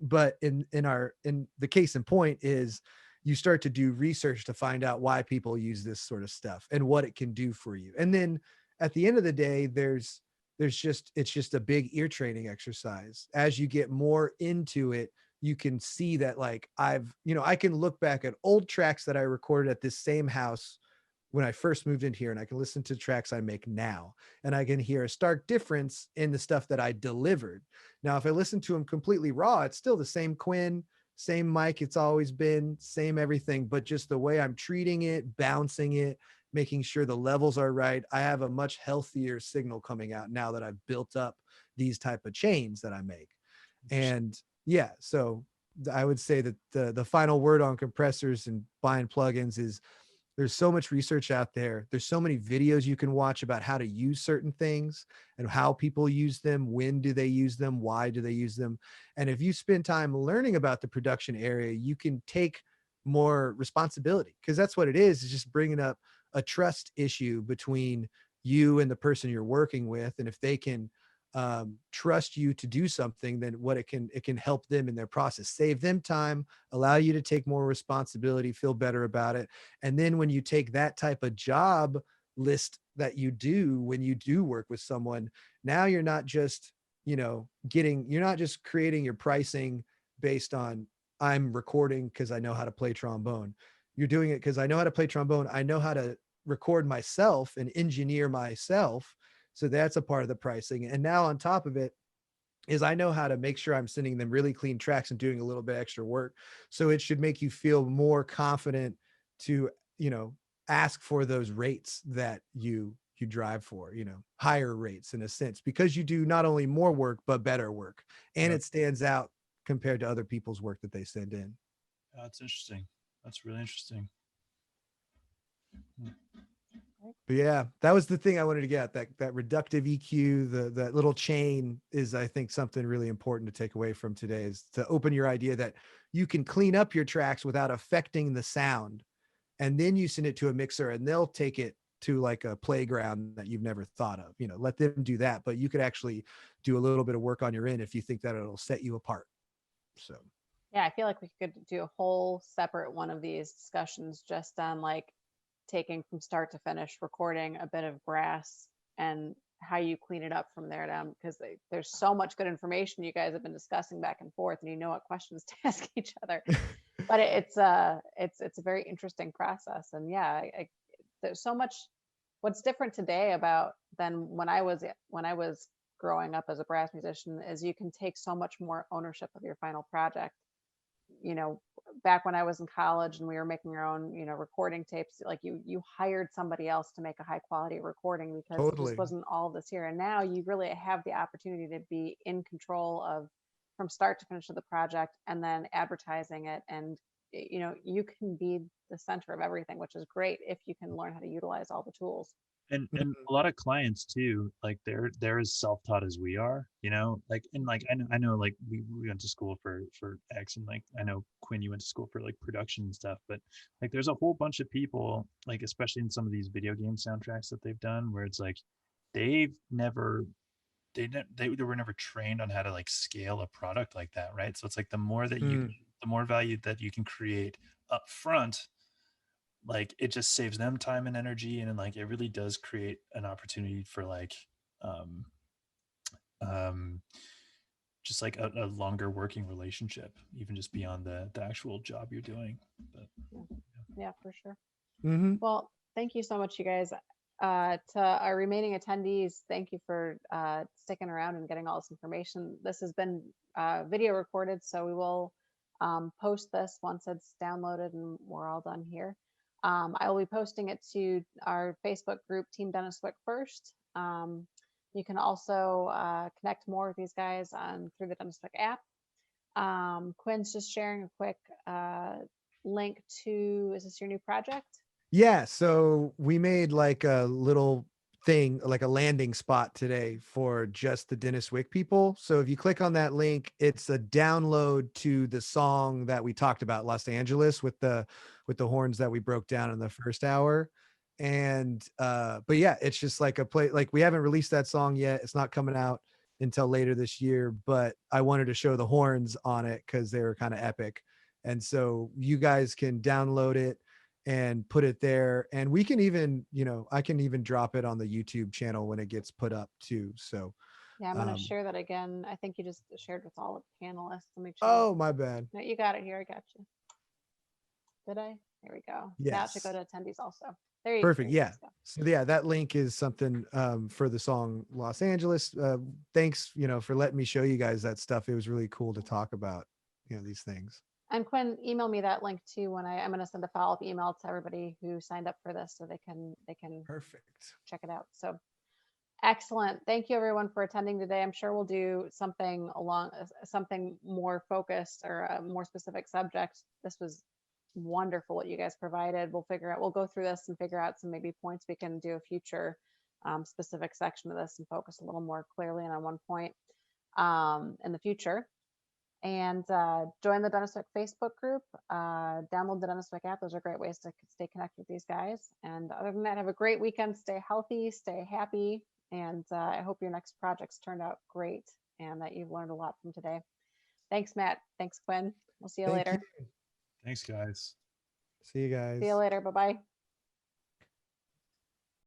But in the case in point is, you start to do research to find out why people use this sort of stuff and what it can do for you. And then at the end of the day, it's just a big ear training exercise. As you get more into it, you can see that, like, I can look back at old tracks that I recorded at this same house when I first moved in here, and I can listen to tracks I make now, and I can hear a stark difference in the stuff that I delivered. Now, if I listen to them completely raw, it's still the same Quinn, same mic, it's always been, same everything, but just the way I'm treating it, bouncing it, making sure the levels are right. I have a much healthier signal coming out now that I've built up these type of chains that I make. And yeah, so I would say that the final word on compressors and buying plugins is, there's so much research out there. There's so many videos you can watch about how to use certain things and how people use them. When do they use them? Why do they use them? And if you spend time learning about the production area, you can take more responsibility, because that's what it is just bringing up a trust issue between you and the person you're working with. And if they can trust you to do something, then it can help them in their process, save them time, allow you to take more responsibility, feel better about it. And then when you take that type of job list that you do when you do work with someone, now you're not just creating your pricing based on, I'm recording because I know how to play trombone. You're doing it because I know how to play trombone. I know how to record myself and engineer myself. So that's a part of the pricing. And now on top of it is I know how to make sure I'm sending them really clean tracks and doing a little bit extra work. So it should make you feel more confident to, you know, ask for those rates that you drive for, you know, higher rates in a sense, because you do not only more work, but better work. And Yep. it stands out compared to other people's work that they send in. That's interesting. That's really interesting. But yeah, that was the thing I wanted to get at, that reductive EQ, that little chain is, I think, something really important to take away from today, is to open your idea that you can clean up your tracks without affecting the sound. And then you send it to a mixer and they'll take it to like a playground that you've never thought of, you know, let them do that. But you could actually do a little bit of work on your end if you think that it'll set you apart. So yeah, I feel like we could do a whole separate one of these discussions just on like taking from start to finish, recording a bit of brass and how you clean it up from there down, because there's so much good information you guys have been discussing back and forth, and you know what questions to ask each other. But it's a very interesting process. And yeah, there's so much. What's different today about than when I was growing up as a brass musician is you can take so much more ownership of your final project. You know, back when I was in college and we were making our own, you know, recording tapes, like you hired somebody else to make a high quality recording because Totally. this wasn't all this here. And now you really have the opportunity to be in control of from start to finish of the project, and then advertising it. And you know, you can be the center of everything, which is great if you can learn how to utilize all the tools. And a lot of clients too, like they're as self-taught as we are, you know, like, and like I know like we went to school for X, and like I know Quinn, you went to school for like production and stuff, but like there's a whole bunch of people, like especially in some of these video game soundtracks that they've done, where it's like they've never they were never trained on how to like scale a product like that, right? So it's like the more that you the more value that you can create up front, like it just saves them time and energy, and like it really does create an opportunity for like um just like a longer working relationship, even just beyond the actual job you're doing. But Yeah, for sure. Mm-hmm. Well, thank you so much, you guys. To our remaining attendees, thank you for sticking around and getting all this information. This has been video recorded, so we will post this once it's downloaded and we're all done here. I will be posting it to our Facebook group, Team Dennis Wick First. You can also connect more with these guys through the Dennis Wick app. Quinn's just sharing a quick link to, is this your new project? Yeah, so we made like a little thing, like a landing spot today for just the Dennis Wick people. So if you click on that link, it's a download to the song that we talked about, Los Angeles, with the horns that we broke down in the first hour. And but yeah, it's just like a play, like we haven't released that song yet. It's not coming out until later this year, but I wanted to show the horns on it because they were kind of epic. And so you guys can download it and put it there, and we can even, you know, I can even drop it on the YouTube channel when it gets put up too. So yeah, I'm going to share that again. I think you just shared with all of the panelists. Let me check. Oh, my bad. No, you got it here. I got you. Did I? There we go. Yes. Now it should go to attendees also. There you go. Perfect. Yeah. So yeah, that link is something for the song Los Angeles. Thanks, you know, for letting me show you guys that stuff. It was really cool to talk about, you know, these things. And Quinn, email me that link too when I'm going to send a follow-up email to everybody who signed up for this, so they can Perfect. check it out. So excellent. Thank you everyone for attending today. I'm sure we'll do something more focused or a more specific subject. This was wonderful what you guys provided. We'll go through this and figure out some maybe points we can do a future specific section of this and focus a little more clearly on one point in the future. And join the Dennis Wick Facebook group, download the Dennis Wick app. Those are great ways to stay connected with these guys. And other than that, have a great weekend, stay healthy, stay happy. And I hope your next projects turned out great and that you've learned a lot from today. Thanks, Matt. Thanks, Quinn. We'll see you later. thanks, guys. See you guys. See you later. Bye-bye.